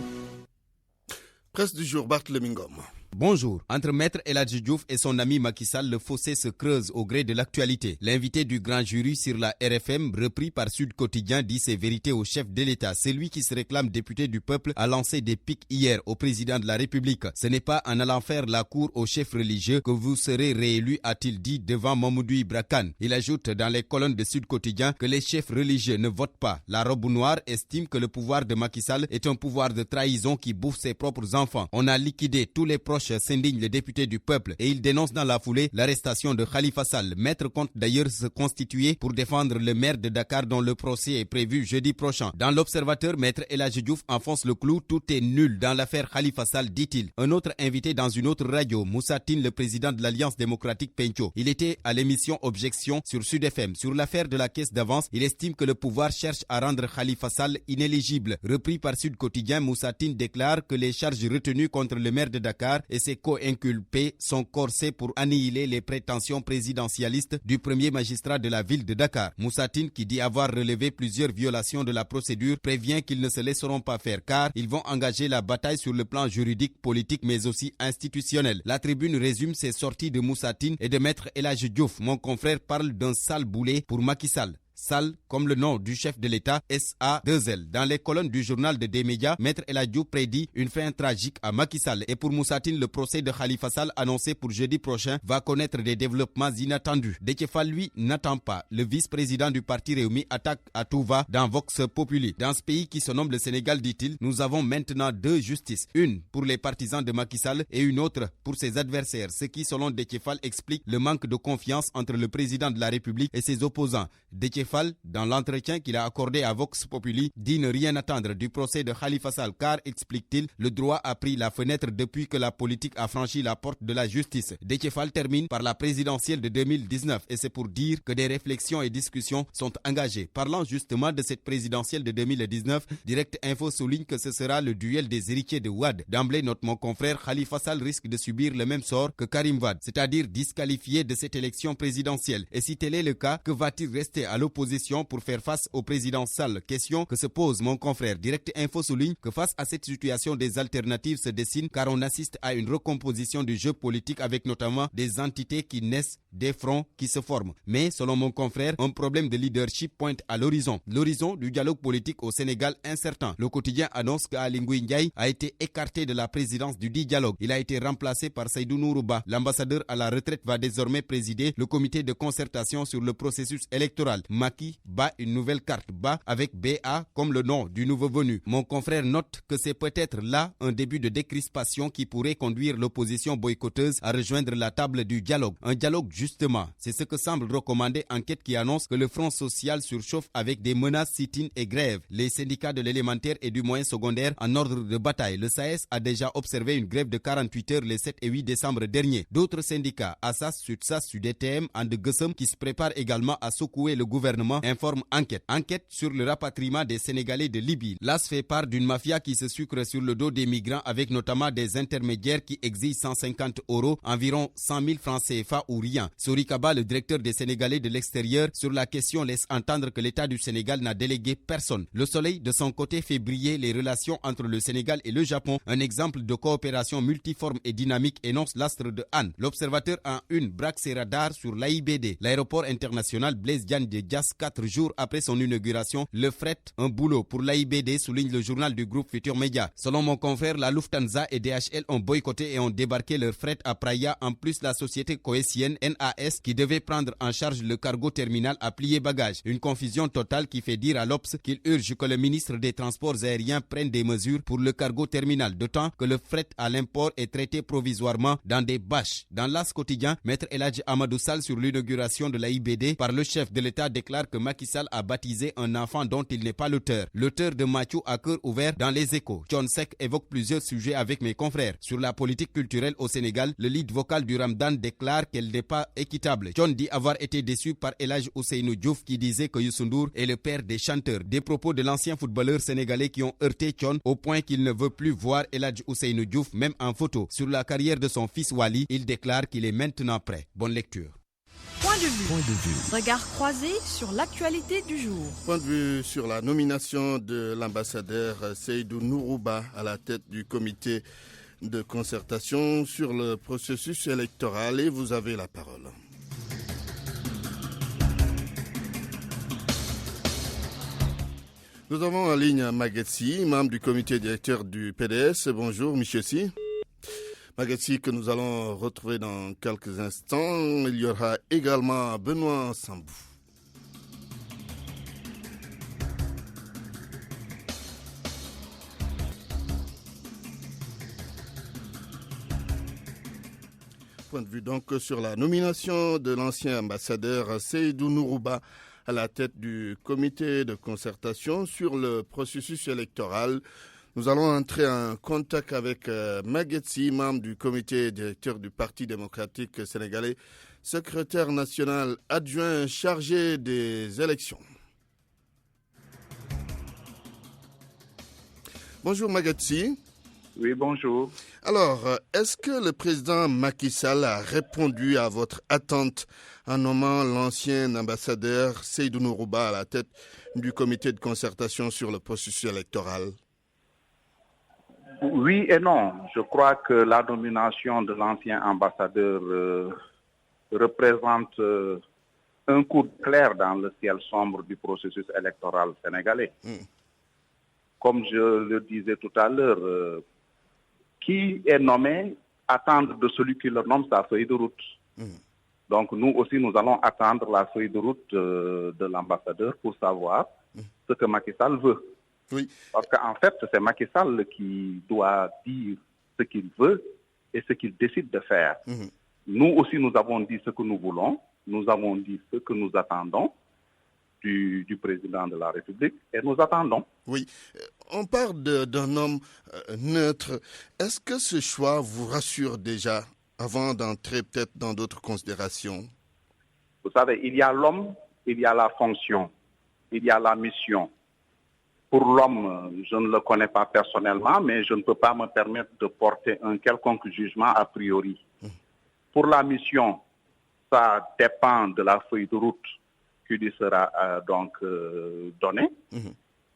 Presse du jour, Barthélémy Ngom. Bonjour. Entre Maître El Hadji Diouf et son ami Macky Sall, le fossé se creuse au gré de l'actualité. L'invité du grand jury sur la RFM, repris par Sud Quotidien, dit ses vérités au chef de l'État. C'est lui qui se réclame député du peuple a lancé des pics hier au président de la République. Ce n'est pas en allant faire la cour aux chefs religieux que vous serez réélu, a-t-il dit devant Mamoudou Ibra Kane. Il ajoute dans les colonnes de Sud Quotidien que les chefs religieux ne votent pas. La robe noire estime que le pouvoir de Macky Sall est un pouvoir de trahison qui bouffe ses propres enfants. On a liquidé tous les proches, s'indigne le député du peuple, et il dénonce dans la foulée l'arrestation de Khalifa Sall. Maître compte d'ailleurs se constituer pour défendre le maire de Dakar dont le procès est prévu jeudi prochain. Dans l'Observateur, Maître El Hadji Diouf enfonce le clou. Tout est nul dans l'affaire Khalifa Sall, dit-il. Un autre invité dans une autre radio, Moussa Tine, le président de l'Alliance démocratique Pencho. Il était à l'émission Objection sur Sud FM. Sur l'affaire de la caisse d'avance, il estime que le pouvoir cherche à rendre Khalifa Sall inéligible. Repris par Sud Quotidien, Moussa Tine déclare que les charges retenues contre le maire de Dakar et ses co-inculpés sont corsés pour annihiler les prétentions présidentialistes du premier magistrat de la ville de Dakar. Moussa Tine, qui dit avoir relevé plusieurs violations de la procédure, prévient qu'ils ne se laisseront pas faire car ils vont engager la bataille sur le plan juridique, politique mais aussi institutionnel. La Tribune résume ses sorties de Moussa Tine et de Maître El Hadji Diouf. Mon confrère parle d'un sale boulet pour Macky Sall. Sall, comme le nom du chef de l'État, SA2L. Dans les colonnes du journal de D-Média, Maître El Hadji Diouf prédit une fin tragique à Macky Sall. Et pour Moussa Tine, le procès de Khalifa Sall annoncé pour jeudi prochain va connaître des développements inattendus. Déthié Fall, lui, n'attend pas. Le vice-président du parti Rewmi attaque à tout va dans Vox Populi. Dans ce pays qui se nomme le Sénégal, dit-il, nous avons maintenant deux justices. Une pour les partisans de Macky Sall et une autre pour ses adversaires. Ce qui, selon Déthié Fall, explique le manque de confiance entre le président de la République et ses opposants. Déthié Fall, dans l'entretien qu'il a accordé à Vox Populi, dit ne rien attendre du procès de Khalifa Sall car, explique-t-il, le droit a pris la fenêtre depuis que la politique a franchi la porte de la justice. Déthié Fall termine par la présidentielle de 2019 et c'est pour dire que des réflexions et discussions sont engagées. Parlant justement de cette présidentielle de 2019, Direct Info souligne que ce sera le duel des héritiers de Wade. D'emblée, note mon confrère, Khalifa Sall risque de subir le même sort que Karim Wade, c'est-à-dire disqualifié de cette élection présidentielle. Et si tel est le cas, que va-t-il rester à l'opposition pour faire face au président Sall? Question que se pose mon confrère. Direct Info souligne que face à cette situation, des alternatives se dessinent car on assiste à une recomposition du jeu politique avec notamment des entités qui naissent, des fronts qui se forment. Mais selon mon confrère, un problème de leadership pointe à l'horizon. L'horizon du dialogue politique au Sénégal incertain. Le quotidien annonce qu'Aly Ngouille Ndiaye a été écarté de la présidence du dit dialogue. Il a été remplacé par Seydou Nourou Ba. L'ambassadeur à la retraite va désormais présider le comité de concertation sur le processus électoral. Macky bat une nouvelle carte, bat avec BA comme le nom du nouveau venu. Mon confrère note que c'est peut-être là un début de décrispation qui pourrait conduire l'opposition boycotteuse à rejoindre la table du dialogue. Un dialogue justement, c'est ce que semble recommander enquête qui annonce que le front social surchauffe avec des menaces, sit-in et grèves. Les syndicats de l'élémentaire et du moyen secondaire en ordre de bataille. Le SAES a déjà observé une grève de 48 heures les 7 et 8 décembre dernier. D'autres syndicats, Assas, SUTSAS, SUDTM, Andegussem, qui se préparent également à secouer le gouvernement, informe enquête. Enquête sur le rapatriement des Sénégalais de Libye. L'AS fait part d'une mafia qui se sucre sur le dos des migrants avec notamment des intermédiaires qui exigent 150 €, environ 100 000 francs CFA ou rien. Sori Kaba, le directeur des Sénégalais de l'extérieur, sur la question laisse entendre que l'État du Sénégal n'a délégué personne. Le Soleil, de son côté, fait briller les relations entre le Sénégal et le Japon. Un exemple de coopération multiforme et dynamique énonce l'astre de Han. L'Observateur en une braque ses radars sur l'AIBD. L'aéroport international Blaise Diagne de Diass, 4 jours après son inauguration, le fret, un boulot pour l'AIBD, souligne le journal du groupe Futur Média. Selon mon confrère, la Lufthansa et DHL ont boycotté et ont débarqué leur fret à Praia. En plus, la société coétienne NAS, qui devait prendre en charge le cargo terminal, a plié bagage. Une confusion totale qui fait dire à l'Obs qu'il urge que le ministre des Transports aériens prenne des mesures pour le cargo terminal, d'autant que le fret à l'import est traité provisoirement dans des bâches. Dans l'As quotidien, Maître El Hadji Amadou Sall, sur l'inauguration de l'AIBD par le chef de l'État, déclare que Macky Sall a baptisé un enfant dont il n'est pas l'auteur. L'auteur de Mathieu à cœur ouvert dans les Échos. John Sek évoque plusieurs sujets avec mes confrères. Sur la politique culturelle au Sénégal, le lead vocal du Ramadan déclare qu'elle n'est pas équitable. John dit avoir été déçu par El Hadji Ousseynou Diouf qui disait que Youssou Ndour est le père des chanteurs. Des propos de l'ancien footballeur sénégalais qui ont heurté John au point qu'il ne veut plus voir El Hadji Ousseynou Diouf même en photo. Sur la carrière de son fils Wali, il déclare qu'il est maintenant prêt. Bonne lecture. Point de vue. Regard croisé sur l'actualité du jour. Point de vue sur la nomination de l'ambassadeur Seydou Nourou Ba à la tête du comité de concertation sur le processus électoral. Et vous avez la parole. Nous avons en ligne Maguette Sy, membre du comité directeur du PDS. Bonjour, monsieur Sy. Maguette Sy, que nous allons retrouver dans quelques instants. Il y aura également Benoît Sambou. Point de vue donc sur la nomination de l'ancien ambassadeur Seydou Nourou Ba à la tête du comité de concertation sur le processus électoral. Nous allons entrer en contact avec Maguette Sy, membre du comité directeur du Parti démocratique sénégalais, secrétaire national adjoint chargé des élections. Bonjour Maguette Sy. Oui, bonjour. Alors, est-ce que le président Macky Sall a répondu à votre attente en nommant l'ancien ambassadeur Seydou Nourouba à la tête du comité de concertation sur le processus électoral? Oui et non. Je crois que la nomination de l'ancien ambassadeur représente un coup clair dans le ciel sombre du processus électoral sénégalais. Comme je le disais tout à l'heure, qui est nommé attendre de celui qui le nomme sa feuille de route. Donc nous aussi, nous allons attendre la feuille de route de l'ambassadeur pour savoir ce que Macky Sall veut. Oui. Parce qu'en fait, c'est Macky Sall qui doit dire ce qu'il veut et ce qu'il décide de faire. Nous aussi, nous avons dit ce que nous voulons, nous avons dit ce que nous attendons du président de la République et nous attendons. Oui, on parle d'un homme neutre. Est-ce que ce choix vous rassure déjà avant d'entrer peut-être dans d'autres considérations? Vous savez, il y a l'homme, il y a la fonction, il y a la mission. Pour l'homme, je ne le connais pas personnellement, mais je ne peux pas me permettre de porter un quelconque jugement a priori. Pour la mission, ça dépend de la feuille de route qui lui sera donnée.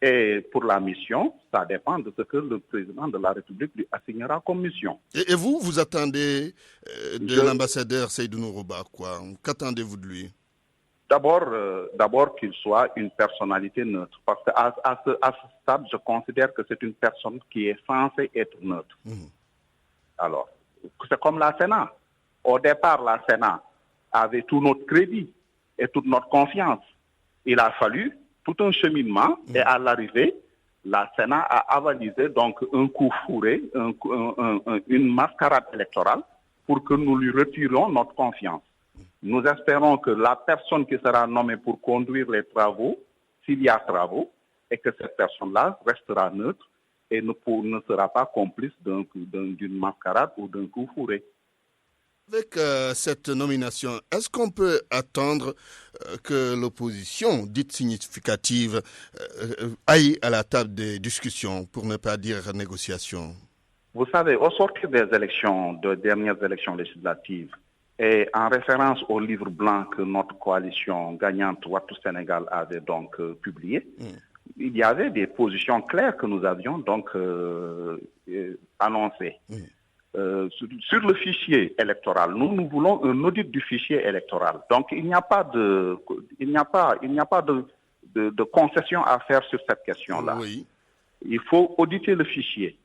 Et pour la mission, ça dépend de ce que le président de la République lui assignera comme mission. Et vous attendez de l'ambassadeur Seydou Nourouba quoi? Qu'attendez-vous de lui? D'abord qu'il soit une personnalité neutre. Parce qu'à ce stade, je considère que c'est une personne qui est censée être neutre. Alors, c'est comme la Sénat. Au départ, la Sénat avait tout notre crédit et toute notre confiance. Il a fallu tout un cheminement et à l'arrivée, la Sénat a avalisé donc un coup fourré, une mascarade électorale pour que nous lui retirions notre confiance. Nous espérons que la personne qui sera nommée pour conduire les travaux, s'il y a travaux, et que cette personne-là restera neutre et ne sera pas complice d'une mascarade ou d'un coup fourré. Avec cette nomination, est-ce qu'on peut attendre que l'opposition, dite significative, aille à la table des discussions, pour ne pas dire négociations? Vous savez, au sortir des dernières élections législatives, et en référence au livre blanc que notre coalition gagnante Wattu Sénégal avait donc publié, il y avait des positions claires que nous avions donc annoncées. Sur le fichier électoral, nous voulons un audit du fichier électoral. Donc il n'y a pas de concession à faire sur cette question-là. Il faut auditer le fichier.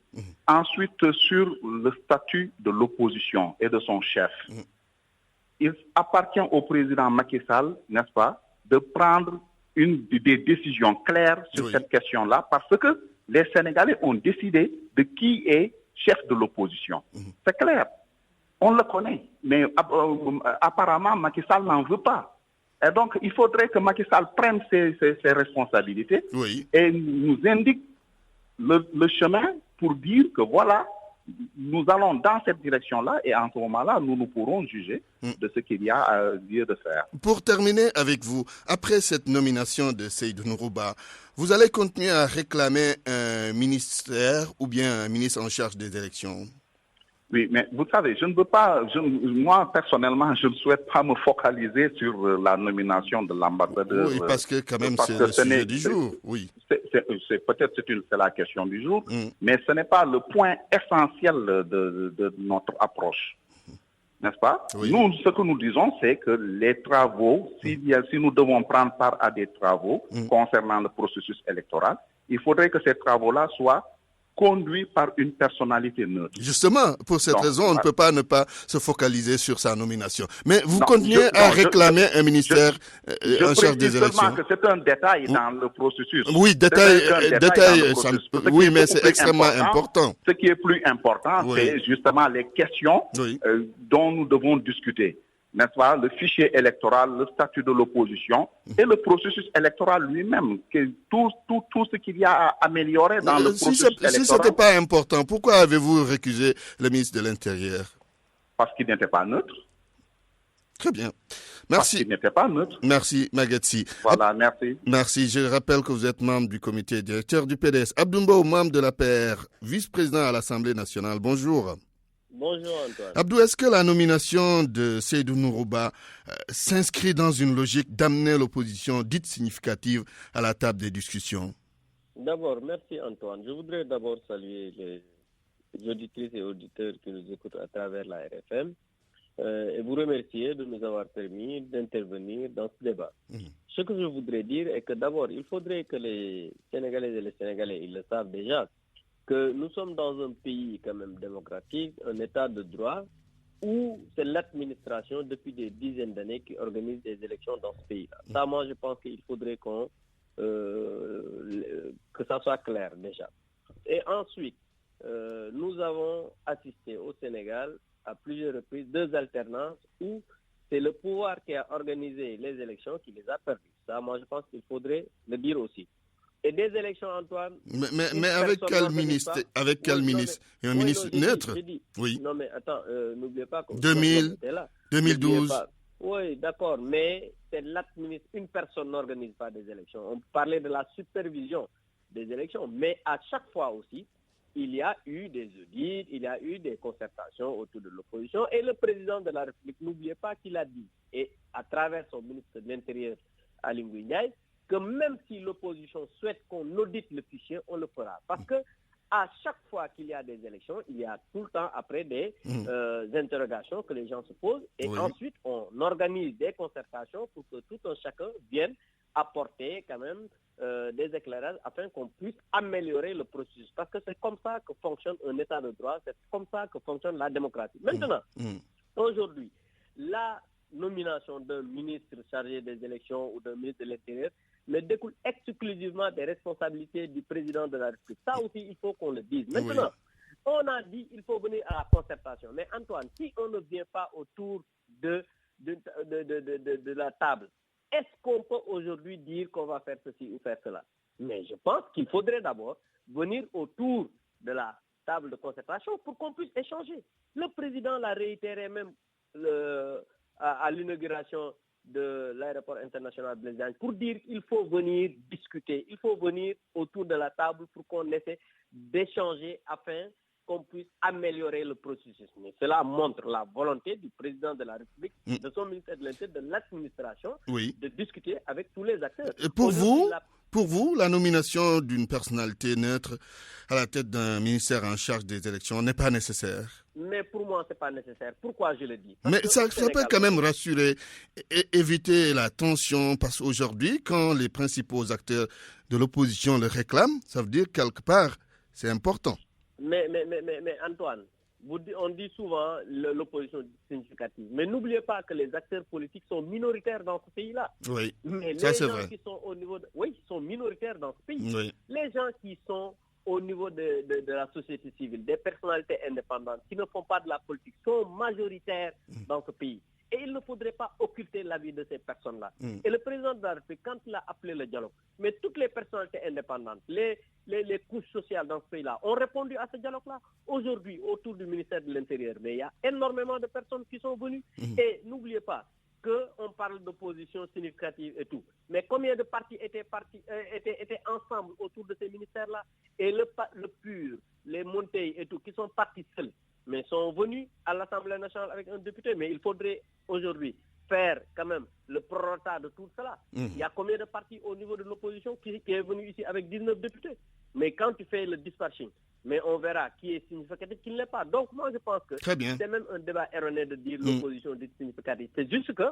Ensuite, sur le statut de l'opposition et de son chef, il appartient au président Macky Sall, n'est-ce pas, de prendre des décisions claires sur cette question-là, parce que les Sénégalais ont décidé de qui est chef de l'opposition. C'est clair. On le connaît. Mais apparemment, Macky Sall n'en veut pas. Et donc, il faudrait que Macky Sall prenne ses responsabilités et nous indique le chemin pour dire que voilà, nous allons dans cette direction-là et en ce moment-là, nous pourrons juger de ce qu'il y a lieu de faire. Pour terminer avec vous, après cette nomination de Seydou Nourouba, vous allez continuer à réclamer un ministère ou bien un ministre en charge des élections? Oui, mais vous savez, je ne veux pas, moi personnellement, je ne souhaite pas me focaliser sur la nomination de l'ambassadeur. Oui, parce que quand même c'est le sujet du jour. Oui. Peut-être c'est la question du jour, mais ce n'est pas le point essentiel de notre approche. N'est-ce pas? Nous, ce que nous disons, c'est que les travaux, si nous devons prendre part à des travaux concernant le processus électoral, il faudrait que ces travaux-là soient conduit par une personnalité neutre. Justement, pour cette raison, on ne peut pas ne pas se focaliser sur sa nomination. Mais vous continuez à réclamer un ministère en charge des élections. Je précise seulement que c'est un détail dans le processus. Oui, oui, mais c'est extrêmement important. Ce qui est plus important, c'est justement les questions dont nous devons discuter. N'est-ce pas, le fichier électoral, le statut de l'opposition et le processus électoral lui-même, tout ce qu'il y a à améliorer dans le processus électoral. Si ce n'était pas important, pourquoi avez-vous récusé le ministre de l'Intérieur? Parce qu'il n'était pas neutre. Très bien. Merci. Parce qu'il n'était pas neutre. Merci, Maguetsi. Voilà, merci. Merci. Je rappelle que vous êtes membre du comité directeur du PDS. Abdoumbo, membre de la PR, vice-président à l'Assemblée nationale. Bonjour. Bonjour Antoine. Abdou, est-ce que la nomination de Seydou Nourouba s'inscrit dans une logique d'amener l'opposition dite significative à la table des discussions? D'abord, merci Antoine. Je voudrais d'abord saluer les auditrices et auditeurs qui nous écoutent à travers la RFM et vous remercier de nous avoir permis d'intervenir dans ce débat. Ce que je voudrais dire est que d'abord, il faudrait que les Sénégalais et les Sénégalais, ils le savent déjà, que nous sommes dans un pays quand même démocratique, un état de droit, où c'est l'administration depuis des dizaines d'années qui organise des élections dans ce pays-là. Ça, moi, je pense qu'il faudrait que ça soit clair déjà. Et ensuite, nous avons assisté au Sénégal à plusieurs reprises 2 alternances où c'est le pouvoir qui a organisé les élections qui les a perdues. Ça, moi, je pense qu'il faudrait le dire aussi. Et des élections, Antoine... Mais avec quel ministre? Avec quel ministre? Et un ministre neutre? Oui. Non, mais attends, n'oubliez pas que... 2000, 2012... Oui, d'accord, mais c'est l'administration. Une personne n'organise pas des élections. On parlait de la supervision des élections, mais à chaque fois aussi, il y a eu des audits, il y a eu des concertations autour de l'opposition. Et le président de la République, n'oubliez pas qu'il a dit, et à travers son ministre de l'Intérieur, Aly Ngouille Ndiaye, que même si l'opposition souhaite qu'on audite le fichier, on le fera. Parce que à chaque fois qu'il y a des élections, il y a tout le temps après des interrogations que les gens se posent. Et ensuite, on organise des concertations pour que tout un chacun vienne apporter quand même des éclairages afin qu'on puisse améliorer le processus. Parce que c'est comme ça que fonctionne un état de droit, c'est comme ça que fonctionne la démocratie. Maintenant, aujourd'hui, la nomination d'un ministre chargé des élections ou d'un ministre de l'Intérieur ne découle exclusivement des responsabilités du président de la République. Ça aussi, il faut qu'on le dise. Maintenant, on a dit qu'il faut venir à la concertation. Mais Antoine, si on ne vient pas autour de la table, est-ce qu'on peut aujourd'hui dire qu'on va faire ceci ou faire cela? Mais je pense qu'il faudrait d'abord venir autour de la table de concertation pour qu'on puisse échanger. Le président l'a réitéré même à l'inauguration de l'aéroport international Blaise Diagne pour dire qu'il faut venir discuter, il faut venir autour de la table pour qu'on essaie d'échanger afin qu'on puisse améliorer le processus. Mais cela montre la volonté du président de la République, de son ministère de l'Intérieur, de l'administration, de discuter avec tous les acteurs. Et pour vous, la nomination d'une personnalité neutre à la tête d'un ministère en charge des élections n'est pas nécessaire? Mais pour moi, ce n'est pas nécessaire. Pourquoi je le dis? Mais ça peut quand même rassurer et éviter la tension, parce qu'aujourd'hui, quand les principaux acteurs de l'opposition le réclament, ça veut dire quelque part, c'est important. Mais Antoine, on dit souvent l'opposition significative. Mais n'oubliez pas que les acteurs politiques sont minoritaires dans ce pays-là. Oui, mais ça les c'est gens vrai. Qui sont au niveau ils sont minoritaires dans ce pays. Oui. Les gens qui sont au niveau de la société civile, des personnalités indépendantes, qui ne font pas de la politique, sont majoritaires dans ce pays. Et il ne faudrait pas occulter l'avis de ces personnes-là. Et le président de la République, quand il a appelé le dialogue, mais toutes les personnalités indépendantes, les couches sociales dans ce pays-là ont répondu à ce dialogue-là. Aujourd'hui, autour du ministère de l'Intérieur, mais il y a énormément de personnes qui sont venues. Et n'oubliez pas qu'on parle d'opposition significative et tout. Mais combien de partis étaient ensemble autour de ces ministères-là? Et le PUR, les Montey et tout, qui sont partis seuls, mais sont venus à l'Assemblée nationale avec un député. Mais il faudrait aujourd'hui faire quand même le prorata de tout cela. Il y a combien de partis au niveau de l'opposition qui est venu ici avec 19 députés? Mais quand tu fais le dispatching, mais on verra qui est significatif, qui ne l'est pas. Donc moi je pense que c'est même un débat erroné de dire l'opposition est significative. C'est juste que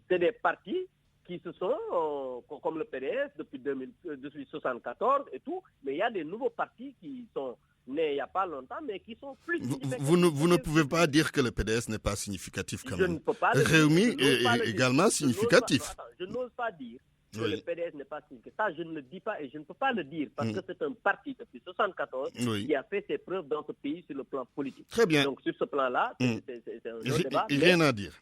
c'est des partis qui se sont, comme le PDS depuis 1974 et tout, mais il y a des nouveaux partis qui sont nés il n'y a pas longtemps, mais qui sont plus significatifs. Vous ne pouvez pas dire que le PDS n'est pas significatif quand même. Je ne peux pas le dire. Réumi est également significatif. Je n'ose pas dire que le PDS n'est pas significatif. Ça, je ne le dis pas et je ne peux pas le dire parce que c'est un parti depuis 1974 qui a fait ses preuves dans ce pays sur le plan politique. Très bien. Donc sur ce plan-là, c'est un autre débat. Rien à dire.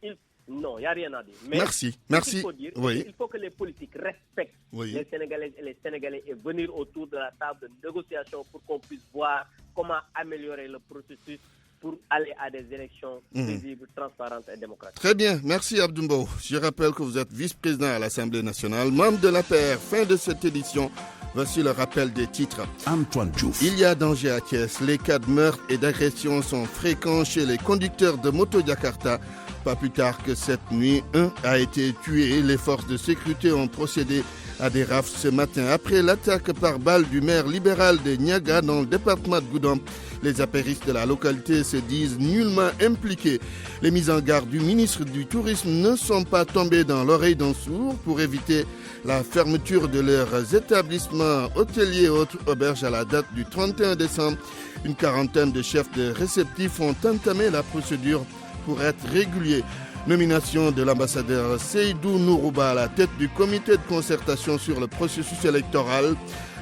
Non, il n'y a rien à dire. Mais merci. Il faut dire, il faut que les politiques respectent les Sénégalaises et les Sénégalais et venir autour de la table de négociation pour qu'on puisse voir comment améliorer le processus pour aller à des élections paisibles, transparentes et démocratiques. Très bien, merci Abdoumbo. Je rappelle que vous êtes vice-président à l'Assemblée nationale, membre de l'APR. Fin de cette édition. Voici le rappel des titres. Antoine Diouf. Il y a danger à Thiès. Les cas de meurtre et d'agression sont fréquents chez les conducteurs de moto Jakarta. Pas plus tard que cette nuit, un a été tué. Les forces de sécurité ont procédé à des rafles ce matin. Après l'attaque par balle du maire libéral de Niaga dans le département de Goudomp, les apéristes de la localité se disent nullement impliqués. Les mises en garde du ministre du Tourisme ne sont pas tombées dans l'oreille d'un sourd pour éviter la fermeture de leurs établissements hôteliers et autres auberges à la date du 31 décembre. Une quarantaine de chefs de réceptifs ont entamé la procédure pour être réguliers. Nomination de l'ambassadeur Seydou Nourouba à la tête du comité de concertation sur le processus électoral.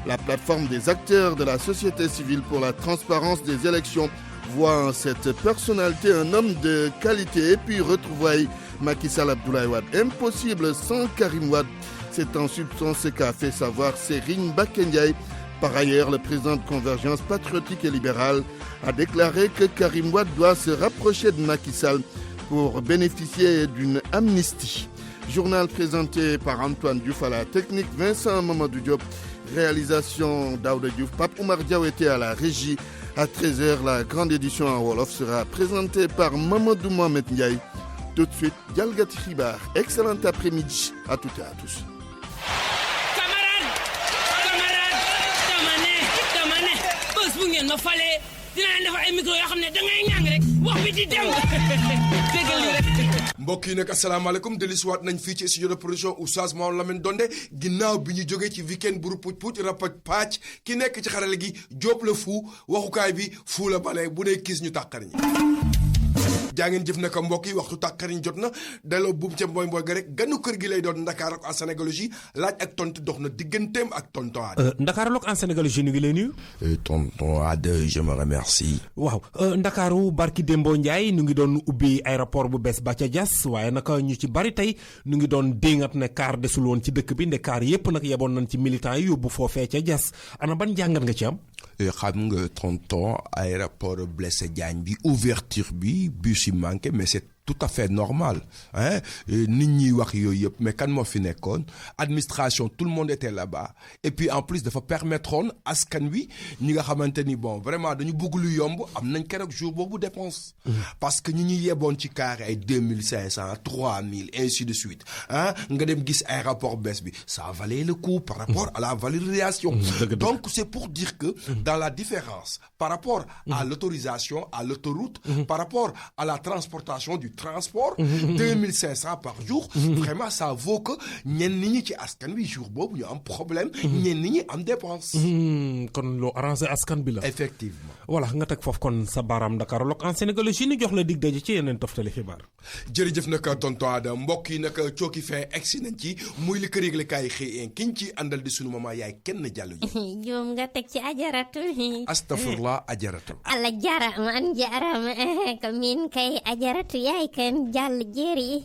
La plateforme des acteurs de la société civile pour la transparence des élections voit en cette personnalité un homme de qualité. Et puis retrouvailles Macky Sall Abdoulaye Wade. Impossible sans Karim Wade. C'est en substance ce qu'a fait savoir Serigne Mbacké Ndiaye. Par ailleurs, le président de Convergence patriotique et libérale a déclaré que Karim Wade doit se rapprocher de Macky Sall pour bénéficier d'une amnistie. Journal présenté par Antoine Diouf à la technique, Vincent Mamadou Diop, réalisation Daouda Diouf, Pape Oumar Diaw était à la régie. À 13h, la grande édition en Wolof sera présentée par Mamadou Mohamed Ndiaye. Tout de suite, Dialgati Khibar. Excellent après-midi à toutes et à tous. mbokk yi nag asalaamaaleykum dellusiwaat nañ fii ci studio de production Oustaz Maodo Lamine Donde ginnaaw bi ñu jógee ci weekend bu puuc puuc rapaj pàcc ki nekk ci xarale gi Diop la fu waxukaay bi fu la bale bu dee kiis ñu tàqariñ jaa ngeen jëf naka mbokk yi waxtu tàkkariñ jot na delloo buum ca mboy mboy ga rek ganu kër gi lay doon Ndakaar ak en sénégalogie laaj ak tontu dox na digganteem ak tonton Ad. Ndakaar ak en sénégalogie ñu ngi lay nuyu. tonton Ad je me remercie. waaw Ndakaaru barki Dembo Ndiaye ñu ngi doon ubbi aéroport bu bees ba ca Diass waaye naka ñu ci bari tey ñu ngi doon déngat ne kaar desul woon ci dëkk bi nde kaar yépp nag yeboon nañ ci militants yi yóbbu foofee ca Diass ana ban jàngat nga ci am. xam nga tonton aéroport Blaise Diagne bi ouverture bi bus yi manqué mais c'est tout à fait normal hein nit ñi wax yooyu yëpp mais kan moo fi nekkoon administration tout le monde était là-bas et puis en plus dafa permettroon askan wi ñi nga xamante ni bon vraiment dañu bëgg lu yomb am nañ keroog jour boobu dépense parce que ñi ñuy yeboon ci carré ay 2500 3000 ainsi de suite hein nga dem gis aéroport bees bi ça valait le coup par rapport à la valorisation donc c'est pour dire que dans la différence par rapport à l'autorisation à l'autoroute par rapport à la transportation du transport 2500 par jour vraiment ça vaut que ñenn ñi ci askan wi jour boobu ñu am problème ñenn ñi am dépense kon loo arrangé askan bi la effectivement voilà nga teg foofu kon sa baaraam Dakar lok en sénégalogie ni jox la dig daje ci yeneen toftali xibaar jërëjëf nag tonton Adam mbokk yi nag cooki fin egsi nañ ci muy li kër yëgle kaay xëy kiñ ci àndal di sunu maman yaay kenn jàllu ji joom nga teg ci ajaratu astafurlah ajaratu ala jara man jara ko min kay ajaratu yaay kan jàll jéeri